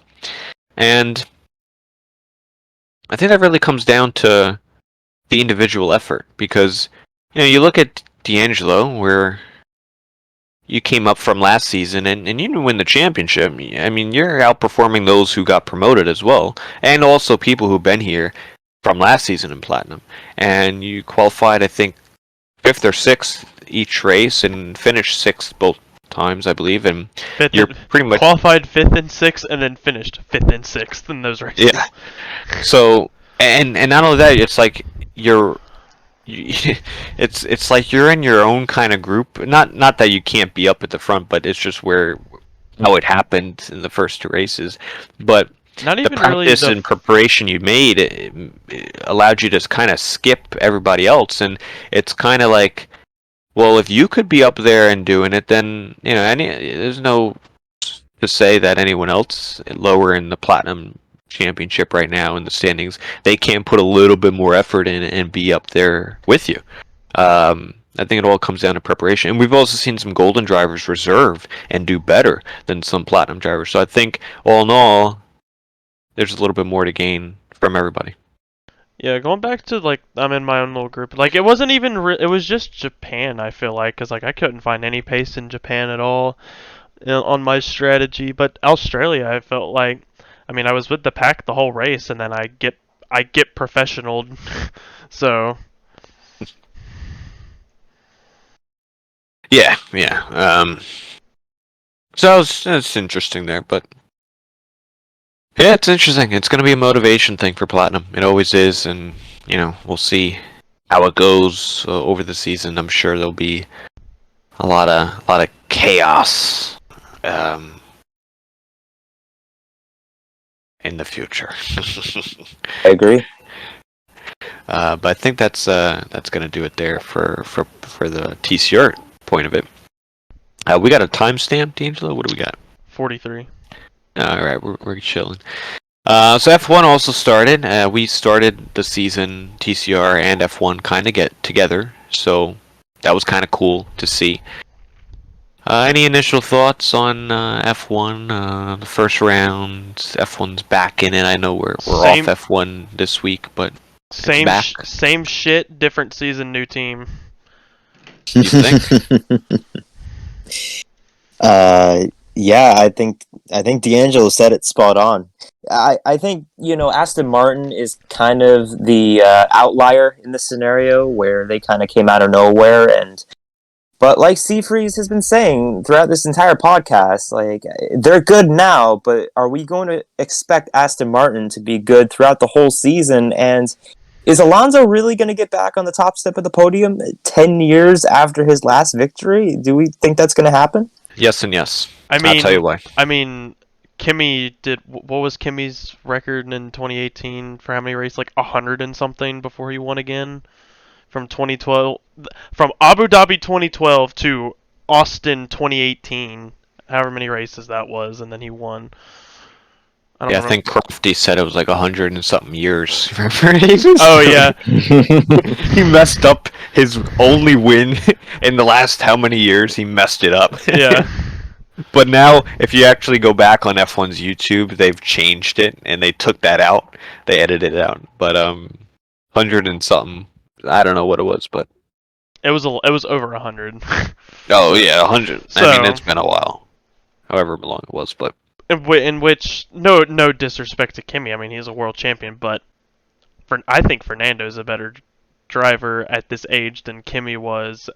And I think that really comes down to the individual effort, because you look at D'Angelo, where you came up from last season and you didn't win the championship. I mean, you're outperforming those who got promoted as well, and also people who've been here from last season in Platinum. And you qualified, I think, 5th or 6th each race and finished 6th both times, I believe. And you're pretty much qualified 5th and 6th, and then finished 5th and 6th in those races. Yeah. So and not only that, it's like it's like you're in your own kind of group. Not that you can't be up at the front, but it's just how it happened in the first 2 races. But not the even practice really and preparation you made it allowed you to kind of skip everybody else, and it's kind of like, well, if you could be up there and doing it, then there's no to say that anyone else lower in the Platinum Championship right now in the standings, they can put a little bit more effort in and be up there with you. I think it all comes down to preparation, and we've also seen some golden drivers reserve and do better than some platinum drivers. So I think all in all, there's a little bit more to gain from everybody. Yeah, going back to like I'm in my own little group. Like it wasn't even it was just Japan. I feel like because like I couldn't find any pace in Japan at all on my strategy. But Australia, I felt like. I mean, I was with the pack the whole race, and then I get professional, so. Yeah. So it's interesting there, but yeah, it's interesting. It's going to be a motivation thing for Platinum. It always is, and we'll see how it goes over the season. I'm sure there'll be a lot of chaos. In the future. I agree. But I think that's going to do it there for the TCR point of it. We got a timestamp, D'Angelo. What do we got? 43. All right, we're chilling. So F1 also started. We started the season, TCR and F1 kind of get together, so that was kind of cool to see. Any initial thoughts on F1? The first round, F1's back in it. I know we're off F1 this week, but same back. Same shit, different season, new team. You think? Yeah, I think D'Angelo said it spot on. I think Aston Martin is kind of the outlier in this scenario where they kind of came out of nowhere and But like Seafreeze has been saying throughout this entire podcast, like they're good now, but are we going to expect Aston Martin to be good throughout the whole season? And is Alonso really going to get back on the top step of the podium 10 years after his last victory? Do we think that's going to happen? Yes and yes. I mean, I'll tell you why. I mean, Kimi did. What was Kimi's record in 2018 for how many races? Like 100 and something before he won again. From 2012, from Abu Dhabi 2012 to Austin 2018, however many races that was, and then he won. I don't Yeah, I remember. think Crofty said it was like 100 and something years. Remember? Oh yeah, He messed up his only win in the last how many years? He messed it up. yeah. But now, if you actually go back on F1's YouTube, they've changed it and they took that out. They edited it out. But 100 and something. I don't know what it was, but It was over 100. oh yeah, 100. So- I mean, it's been a while. However long it was, but in which no disrespect to Kimi, I mean he's a world champion, but I think Fernando's a better driver at this age than Kimi was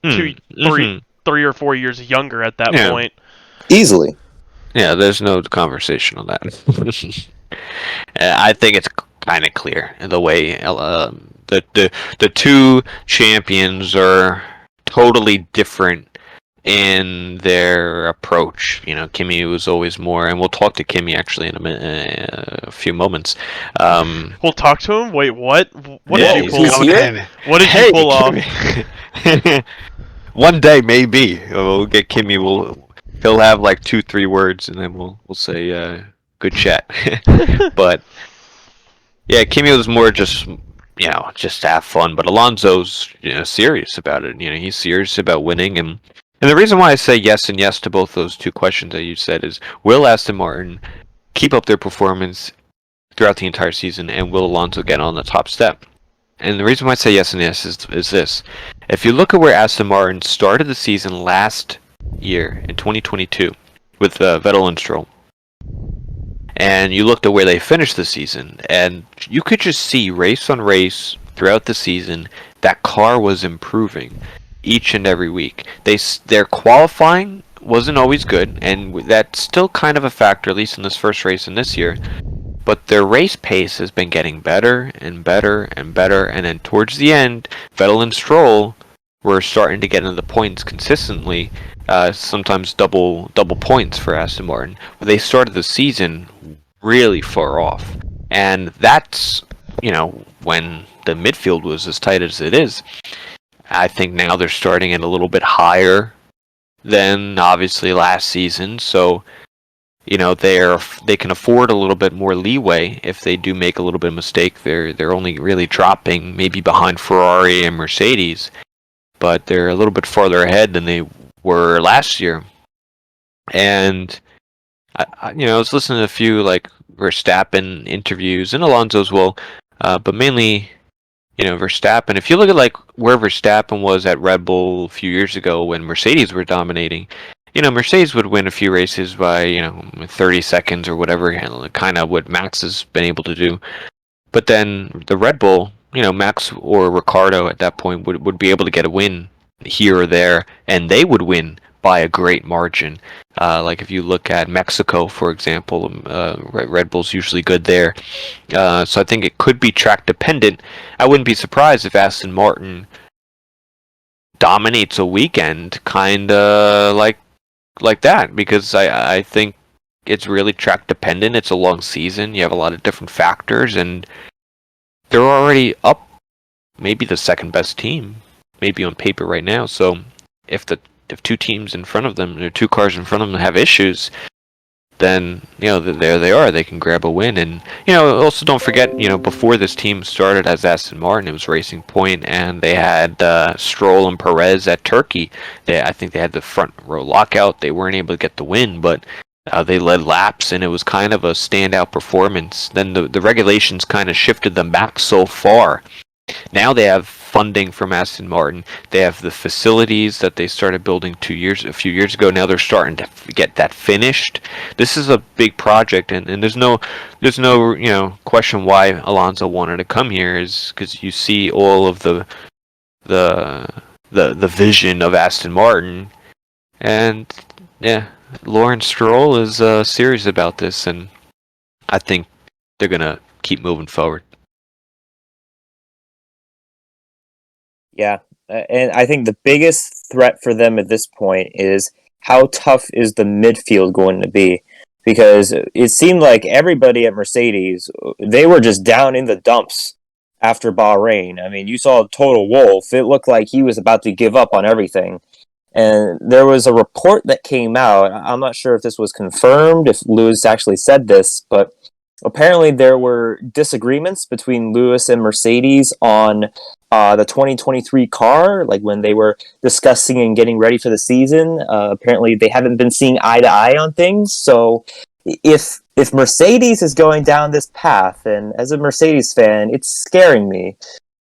three or 4 years younger at that Yeah. point. Easily. yeah, there's no conversation on that. I think it's kind of clear the way the two champions are totally different in their approach. You know, Kimi was always more, and we'll talk to Kimi actually in a few moments. We'll talk to him. Wait, what? What Yeah, did you he's pull? coming in. What did Hey, you pull off? Kimi. One day, maybe we'll get Kimi. He'll have like 2-3 words, and then we'll say good chat. But yeah, Kimi was more just just to have fun. But Alonso's serious about it. He's serious about winning, and the reason why I say yes and yes to both those two questions that you said is: will Aston Martin keep up their performance throughout the entire season, and will Alonso get on the top step? And the reason why I say yes and yes is this. If you look at where Aston Martin started the season last year in 2022 with Vettel and Stroll, and you looked at where they finished the season, and you could just see race on race throughout the season that car was improving each and every week. Their qualifying wasn't always good, and that's still kind of a factor, at least in this first race in this year. But their race pace has been getting better and better and better, and then towards the end, Vettel and Stroll were starting to get into the points consistently, sometimes double points for Aston Martin. But they started the season really far off, and that's when the midfield was as tight as it is. I think now they're starting it a little bit higher than obviously last season, so they can afford a little bit more leeway if they do make a little bit of mistake. They're only really dropping maybe behind Ferrari and Mercedes, but they're a little bit farther ahead than they were last year. And I was listening to a few like Verstappen interviews and Alonso as well, but mainly Verstappen. If you look at like where Verstappen was at Red Bull a few years ago when Mercedes were dominating. Mercedes would win a few races by, 30 seconds or whatever, kind of what Max has been able to do. But then the Red Bull, Max or Ricardo at that point would be able to get a win here or there, and they would win by a great margin. Like if you look at Mexico, for example, Red Bull's usually good there. So I think it could be track dependent. I wouldn't be surprised if Aston Martin dominates a weekend, kind of like that, because I think it's really track dependent. It's a long season. You have a lot of different factors, and they're already up, maybe the second best team, maybe on paper right now. So if two teams in front of them, or two cars in front of them have issues, then there they are. They can grab a win, and also don't forget, before this team started as Aston Martin, it was Racing Point, and they had Stroll and Perez at Turkey. I think they had the front row lockout. They weren't able to get the win, but they led laps, and it was kind of a standout performance. Then the regulations kind of shifted them back so far. Now they have funding from Aston Martin. They have the facilities that they started building a few years ago. Now they're starting to get that finished. This is a big project, and there's no question why Alonso wanted to come here, is because you see all of the the vision of Aston Martin. And yeah, Lawrence Stroll is serious about this, and I think they're gonna keep moving forward. Yeah, and I think the biggest threat for them at this point is how tough is the midfield going to be? Because it seemed like everybody at Mercedes, they were just down in the dumps after Bahrain. I mean, you saw Total Wolf. It looked like he was about to give up on everything. And there was a report that came out. I'm not sure if this was confirmed, if Lewis actually said this, but apparently there were disagreements between Lewis and Mercedes on the 2023 car, like when they were discussing and getting ready for the season. Apparently they haven't been seeing eye to eye on things. So if Mercedes is going down this path, and as a Mercedes fan, it's scaring me,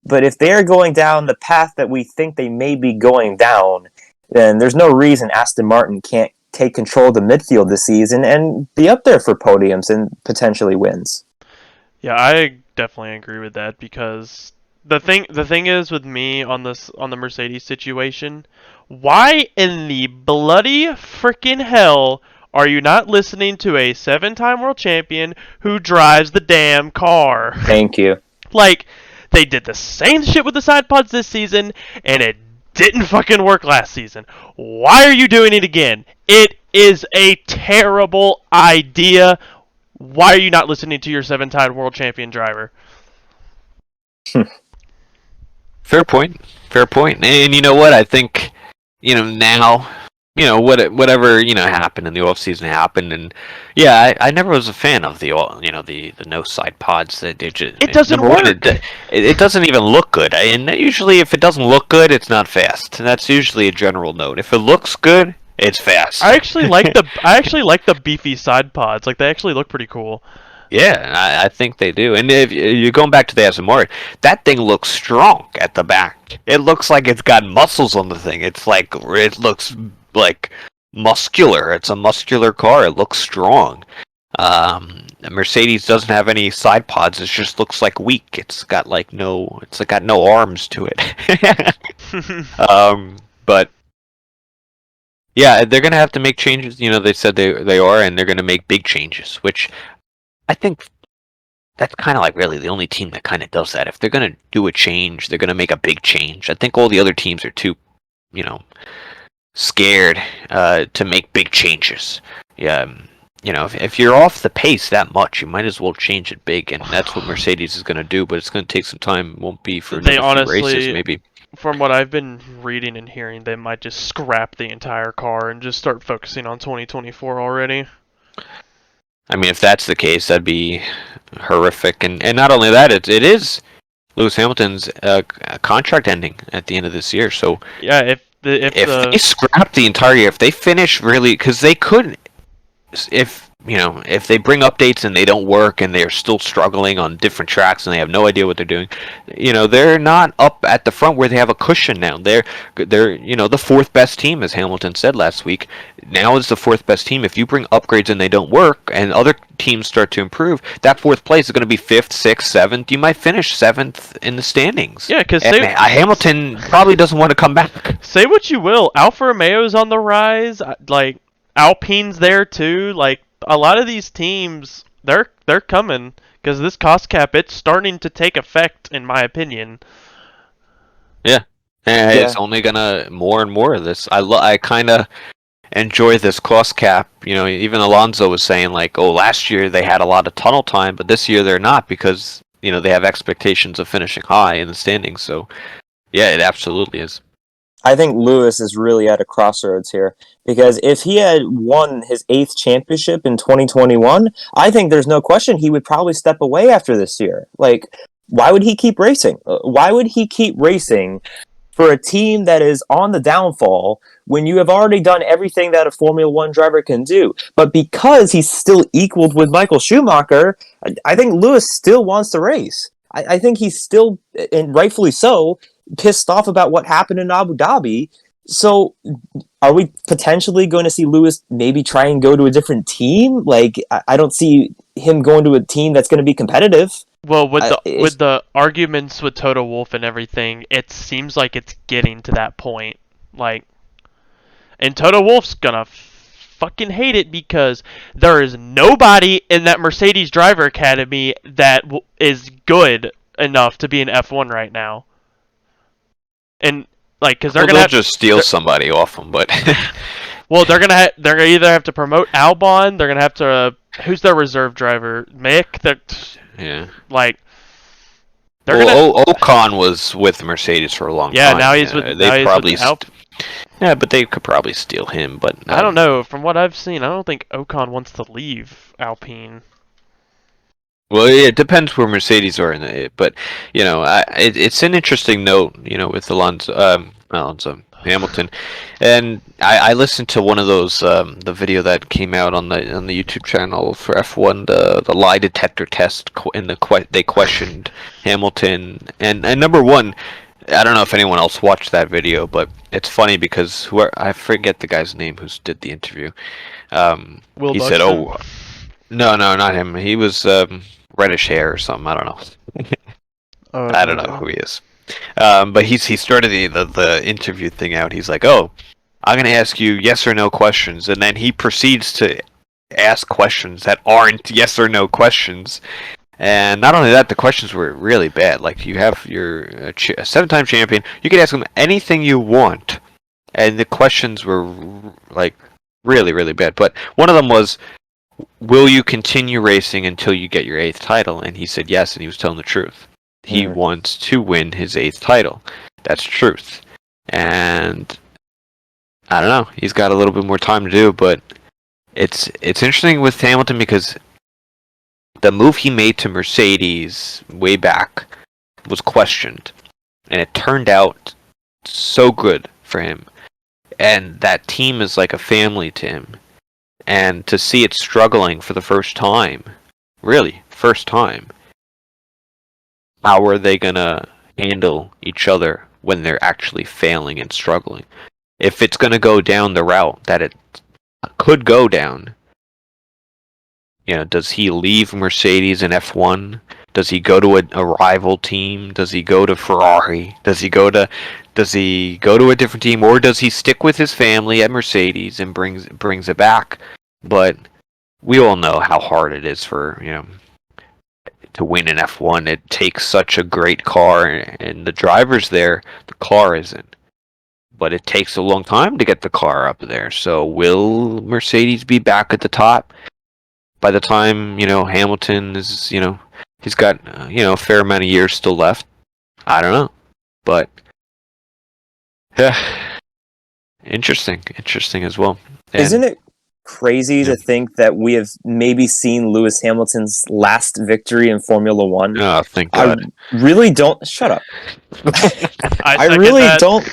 but if they're going down the path that we think they may be going down, then there's no reason Aston Martin can't take control of the midfield this season and be up there for podiums and potentially wins. Yeah, I definitely agree with that because the thing is with me on the Mercedes situation, why in the bloody freaking hell are you not listening to a 7-time world champion who drives the damn car? Thank you. Like, they did the same shit with the side pods this season, and it didn't fucking work last season. Why are you doing it again? It is a terrible idea. Why are you not listening to your 7-time world champion driver? Fair point. Fair point. And you know what? I think, now, whatever, happened in the off season happened, and yeah, I never was a fan of the no side pods. That It doesn't number one, work. it doesn't even look good. And usually, if it doesn't look good, it's not fast. And that's usually a general note. If it looks good, it's fast. I actually like the beefy side pods. Like, they actually look pretty cool. Yeah, I think they do. And if you're going back to the Aston Martin, that thing looks strong at the back. It looks like it's got muscles on the thing. It looks like muscular. It's a muscular car. It looks strong. Mercedes doesn't have any side pods. It just looks like weak. It's got no arms to it. But yeah, they're gonna have to make changes. They said they are, and they're gonna make big changes, which I think that's kind of like really the only team that kind of does that. If they're going to do a change, they're going to make a big change. I think all the other teams are too, scared to make big changes. Yeah, if you're off the pace that much, you might as well change it big, and that's what Mercedes is going to do. But it's going to take some time. It won't be for They another few honestly, races, maybe. from what I've been reading and hearing, they might just scrap the entire car and just start focusing on 2024 already. I mean, if that's the case, that'd be horrific. And not only that, it is Lewis Hamilton's contract ending at the end of this year. So Yeah, if they scrap the entire year, if they finish really, because they couldn't, if they bring updates and they don't work and they're still struggling on different tracks and they have no idea what they're doing, they're not up at the front where they have a cushion now. They're the fourth best team, as Hamilton said last week. Now is the fourth best team. If you bring upgrades and they don't work and other teams start to improve, that fourth place is going to be 5th, 6th, 7th. You might finish 7th in the standings. Yeah, because Hamilton probably doesn't want to come back. Say what you will, Alfa Romeo's on the rise. Like, Alpine's there too. Like, a lot of these teams, they're coming because this cost cap, it's starting to take effect, in my opinion. Yeah, and it's only gonna more and more of this. I kind of enjoy this cost cap. Even Alonso was saying like, oh, last year they had a lot of tunnel time, but this year they're not because they have expectations of finishing high in the standings. So yeah, it absolutely is. I think Lewis is really at a crossroads here because if he had won his 8th championship in 2021, I think there's no question he would probably step away after this year. Like, why would he keep racing? Why would he keep racing for a team that is on the downfall when you have already done everything that a Formula One driver can do? But because he's still equaled with Michael Schumacher, I think Lewis still wants to race. I think he's still, and rightfully so, pissed off about what happened in Abu Dhabi. So are we potentially going to see Lewis maybe try and go to a different team? Like, I don't see him going to a team that's going to be competitive. Well, with It's- with the arguments with Toto Wolff and everything, it seems like it's getting to that point. Like, and Toto Wolff's gonna fucking hate it because there is nobody in that Mercedes driver academy that is good enough to be an F1 right now. And like, because they're Well, gonna they'll have, just steal somebody off them, but well, they're gonna either have to promote Albon, they're gonna have to who's their reserve driver, Mick. That yeah. like. They're Well, Ocon was with Mercedes for a long Yeah, time. now he's with- They now he's with probably Alp- yeah, but they could probably steal him. But I don't know. From what I've seen, I don't think Ocon wants to leave Alpine. Well, it depends where Mercedes are in it, but it's an interesting note, with Alonso Hamilton, and I listened to one of those the video that came out on the YouTube channel for F1, the lie detector test, they questioned Hamilton, and number one, I don't know if anyone else watched that video, but it's funny because I forget the guy's name who did the interview. Will He Buxton? said, "Oh, no, not him. He was reddish hair or something. I don't know. I don't know who he is." But he started the interview thing out. He's like, "Oh, I'm gonna ask you yes or no questions," and then he proceeds to ask questions that aren't yes or no questions. And not only that, the questions were really bad. Like, you have your a 7-time champion. You could ask him anything you want, and the questions were like really, really bad. But one of them was, will you continue racing until you get your 8th title? And he said yes, and he was telling the truth. He wants to win his 8th title. That's truth. And I don't know. He's got a little bit more time to do, but it's interesting with Hamilton because the move he made to Mercedes way back was questioned, and it turned out so good for him. And that team is like a family to him. And to see it struggling for the first time, really, first time, how are they going to handle each other when they're actually failing and struggling? If it's going to go down the route that it could go down, does he leave Mercedes in F1? Does he go to a rival team? Does he go to Ferrari? Does he go to a different team, or does he stick with his family at Mercedes and brings it back? But we all know how hard it is for to win in F1. It takes such a great car, and the driver's there, the car isn't. But it takes a long time to get the car up there. So will Mercedes be back at the top by the time Hamilton is he's got a fair amount of years still left? I don't know, but yeah, interesting as well. And Isn't it crazy to think that we have maybe seen Lewis Hamilton's last victory in Formula One? Oh, thank God. I really don't. Shut up. I second really that. don't.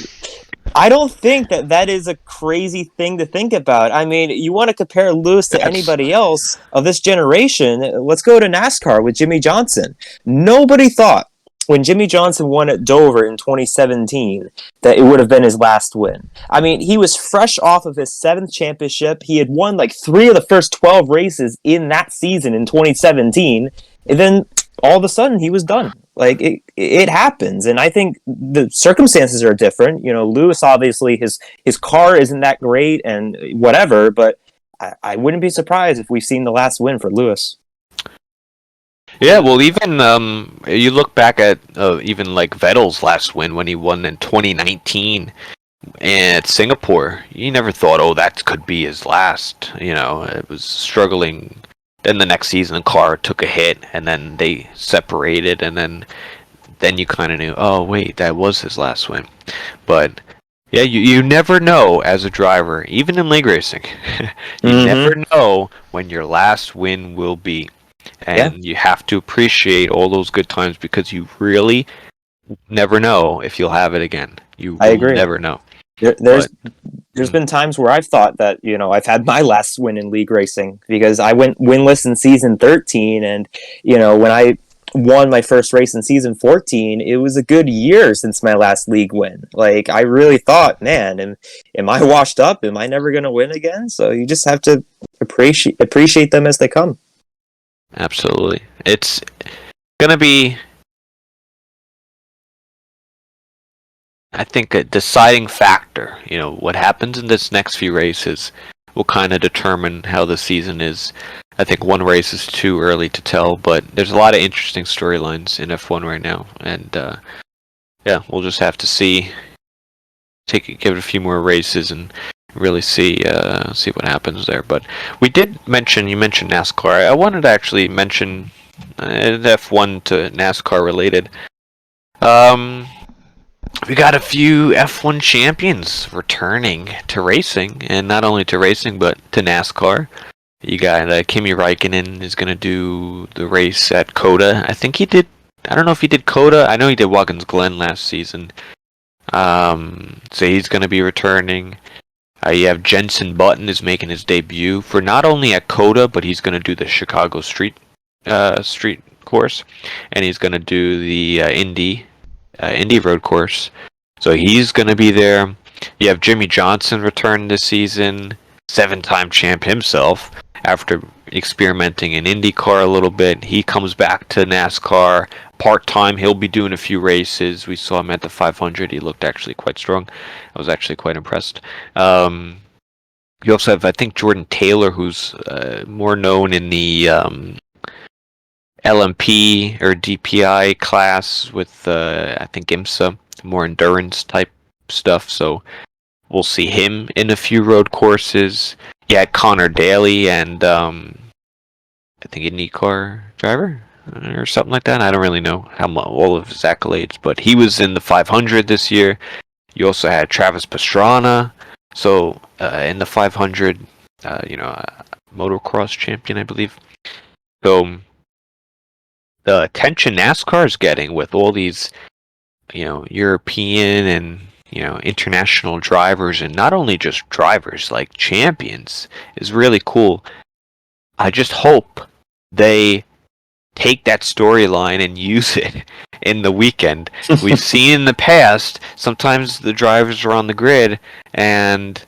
I don't think that is a crazy thing to think about. I mean, you want to compare Lewis to anybody else of this generation? Let's go to NASCAR with Jimmy Johnson. Nobody thought when Jimmy Johnson won at Dover in 2017 that it would have been his last win. I mean, he was fresh off of his 7th championship. He had won like 3 of the first 12 races in that season in 2017, and then all of a sudden he was done. Like, it happens, and I think the circumstances are different. Lewis, obviously his car isn't that great and whatever, but I wouldn't be surprised if we've seen the last win for Lewis. Yeah, well, even you look back at even like Vettel's last win when he won in 2019 at Singapore. You never thought, oh, that could be his last. It was struggling. Then the next season, the car took a hit, and then they separated, and then you kind of knew, oh, wait, that was his last win. But yeah, you never know as a driver, even in league racing. You never know when your last win will be. And you have to appreciate all those good times because you really never know if you'll have it again. I agree. Never know. There's been times where I've thought that, I've had my last win in league racing because I went winless in season 13. And, when I won my first race in season 14, it was a good year since my last league win. Like, I really thought, man, am I washed up? Am I never going to win again? So you just have to appreciate them as they come. Absolutely. It's gonna be, I think, a deciding factor. What happens in this next few races will kind of determine how the season is. I think one race is too early to tell, but there's a lot of interesting storylines in F1 right now, and yeah, we'll just have to give it a few more races and really see what happens there. But you mentioned NASCAR. I wanted to actually mention F1 to NASCAR related. We got a few F1 champions returning to racing, and not only to racing but to NASCAR. You got Kimi Räikkönen is going to do the race at Coda. I think he did. I don't know if he did Coda. I know he did Watkins Glen last season. So he's going to be returning. You have Jenson Button is making his debut for not only at Coda, but he's going to do the Chicago street course, and he's going to do the Indy road course. So he's going to be there. You have Jimmy Johnson return this season, 7-time champ himself. After experimenting in IndyCar a little bit, he comes back to NASCAR part-time. He'll be doing a few races. We saw him at the 500. He looked actually quite strong. I was actually quite impressed. You also have, I think, Jordan Taylor, who's more known in the LMP or DPI class with, I think, IMSA, more endurance type stuff. So we'll see him in a few road courses. You had Connor Daly and I think IndyCar driver or something like that. I don't really know all of his accolades, but he was in the 500 this year. You also had Travis Pastrana, so in the 500, motocross champion, I believe. So the attention NASCAR is getting with all these, European and international drivers, and not only just drivers, like champions, is really cool. I just hope they take that storyline and use it in the weekend. We've seen in the past, sometimes the drivers are on the grid and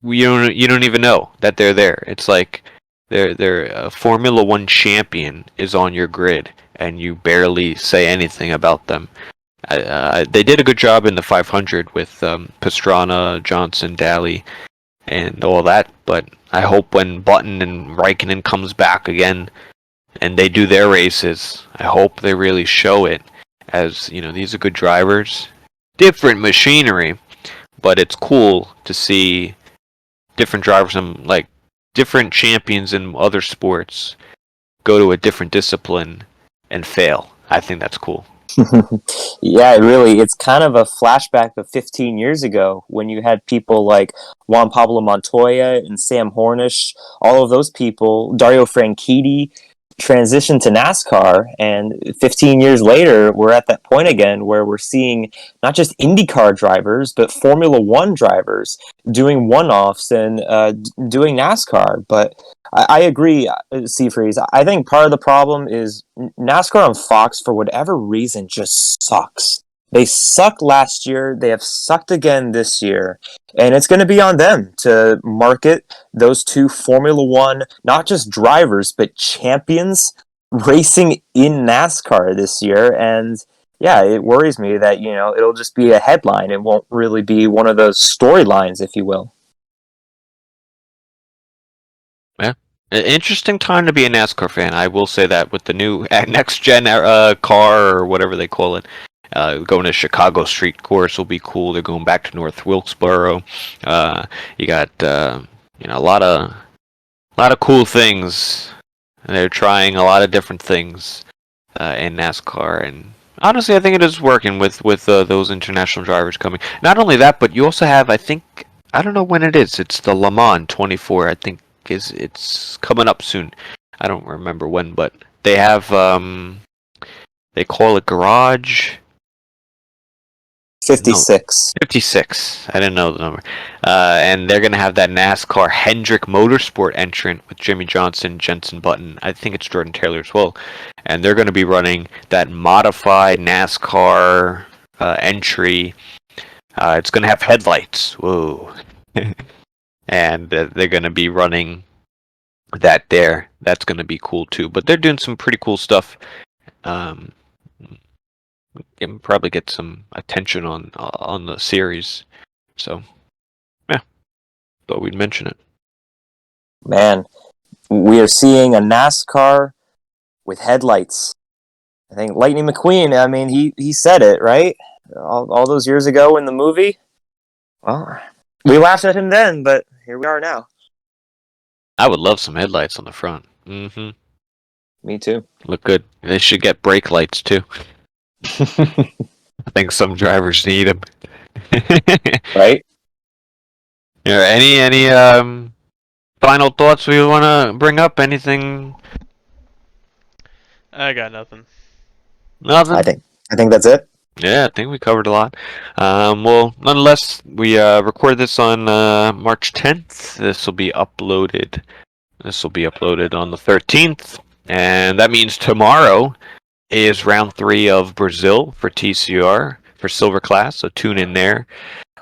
you don't even know that they're there. It's like they're a Formula One champion is on your grid and you barely say anything about them. They did a good job in the 500 with Pastrana, Johnson, Daly, and all that, but I hope when Button and Raikkonen comes back again and they do their races, I hope they really show it as, these are good drivers. Different machinery, but it's cool to see different drivers and like different champions in other sports go to a different discipline and fail. I think that's cool. Yeah, it's kind of a flashback of 15 years ago when you had people like Juan Pablo Montoya and Sam Hornish, all of those people, Dario Franchitti, transitioned to NASCAR, and 15 years later, we're at that point again where we're seeing not just IndyCar drivers, but Formula One drivers doing one-offs and doing NASCAR. But I agree, Seafreeze. I think part of the problem is NASCAR on Fox, for whatever reason, just sucks. They sucked last year. They have sucked again this year. And it's going to be on them to market those two Formula One, not just drivers, but champions racing in NASCAR this year. And yeah, it worries me that, it'll just be a headline. It won't really be one of those storylines, if you will. Yeah. Interesting time to be a NASCAR fan. I will say that with the new next gen car or whatever they call it. Going to Chicago Street Course will be cool. They're going back to North Wilkesboro. You got a lot of cool things. They're trying a lot of different things in NASCAR, and honestly, I think it is working with those international drivers coming. Not only that, but you also have, I think, I don't know when it is. It's the Le Mans 24. I think it's coming up soon. I don't remember when, but they have they call it Garage. 56. 56. I didn't know the number. And they're going to have that NASCAR Hendrick Motorsport entrant with Jimmy Johnson, Jenson Button. I think it's Jordan Taylor as well. And they're going to be running that modified NASCAR entry. It's going to have headlights. Whoa. And they're going to be running that's going to be cool too. But they're doing some pretty cool stuff. Um, can probably get some attention on the series. So yeah, thought we'd mention it. Man, we are seeing a NASCAR with headlights. I think Lightning McQueen, I mean, he said it, right? All those years ago in the movie. Well, we laughed at him then, but here we are now. I would love some headlights on the front. Mm-hmm. Me too. Look good. They should get brake lights too. I think some drivers need them. Right? Yeah, any final thoughts we want to bring up? Anything? I got nothing. Nothing. I think that's it. Yeah, I think we covered a lot. Well, nonetheless, we recorded this on March 10th. This will be uploaded. This will be uploaded on the 13th, and that means tomorrow is round 3 of Brazil for TCR for Silver Class. So tune in there.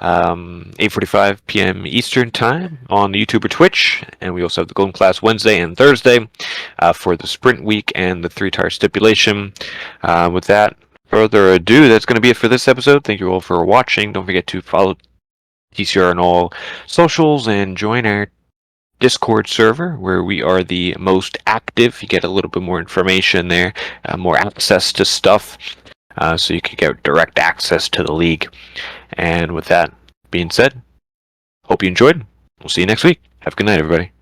8:45 p.m. Eastern Time on the YouTube or Twitch, and we also have the Golden Class Wednesday and Thursday for the Sprint Week and the 3-tire stipulation. With that, further ado, that's going to be it for this episode. Thank you all for watching. Don't forget to follow TCR on all socials and join our Discord server where we are the most active. You get a little bit more information there, more access to stuff, so you can get direct access to the league. And with that being said, hope you enjoyed. We'll see you next week. Have a good night, everybody.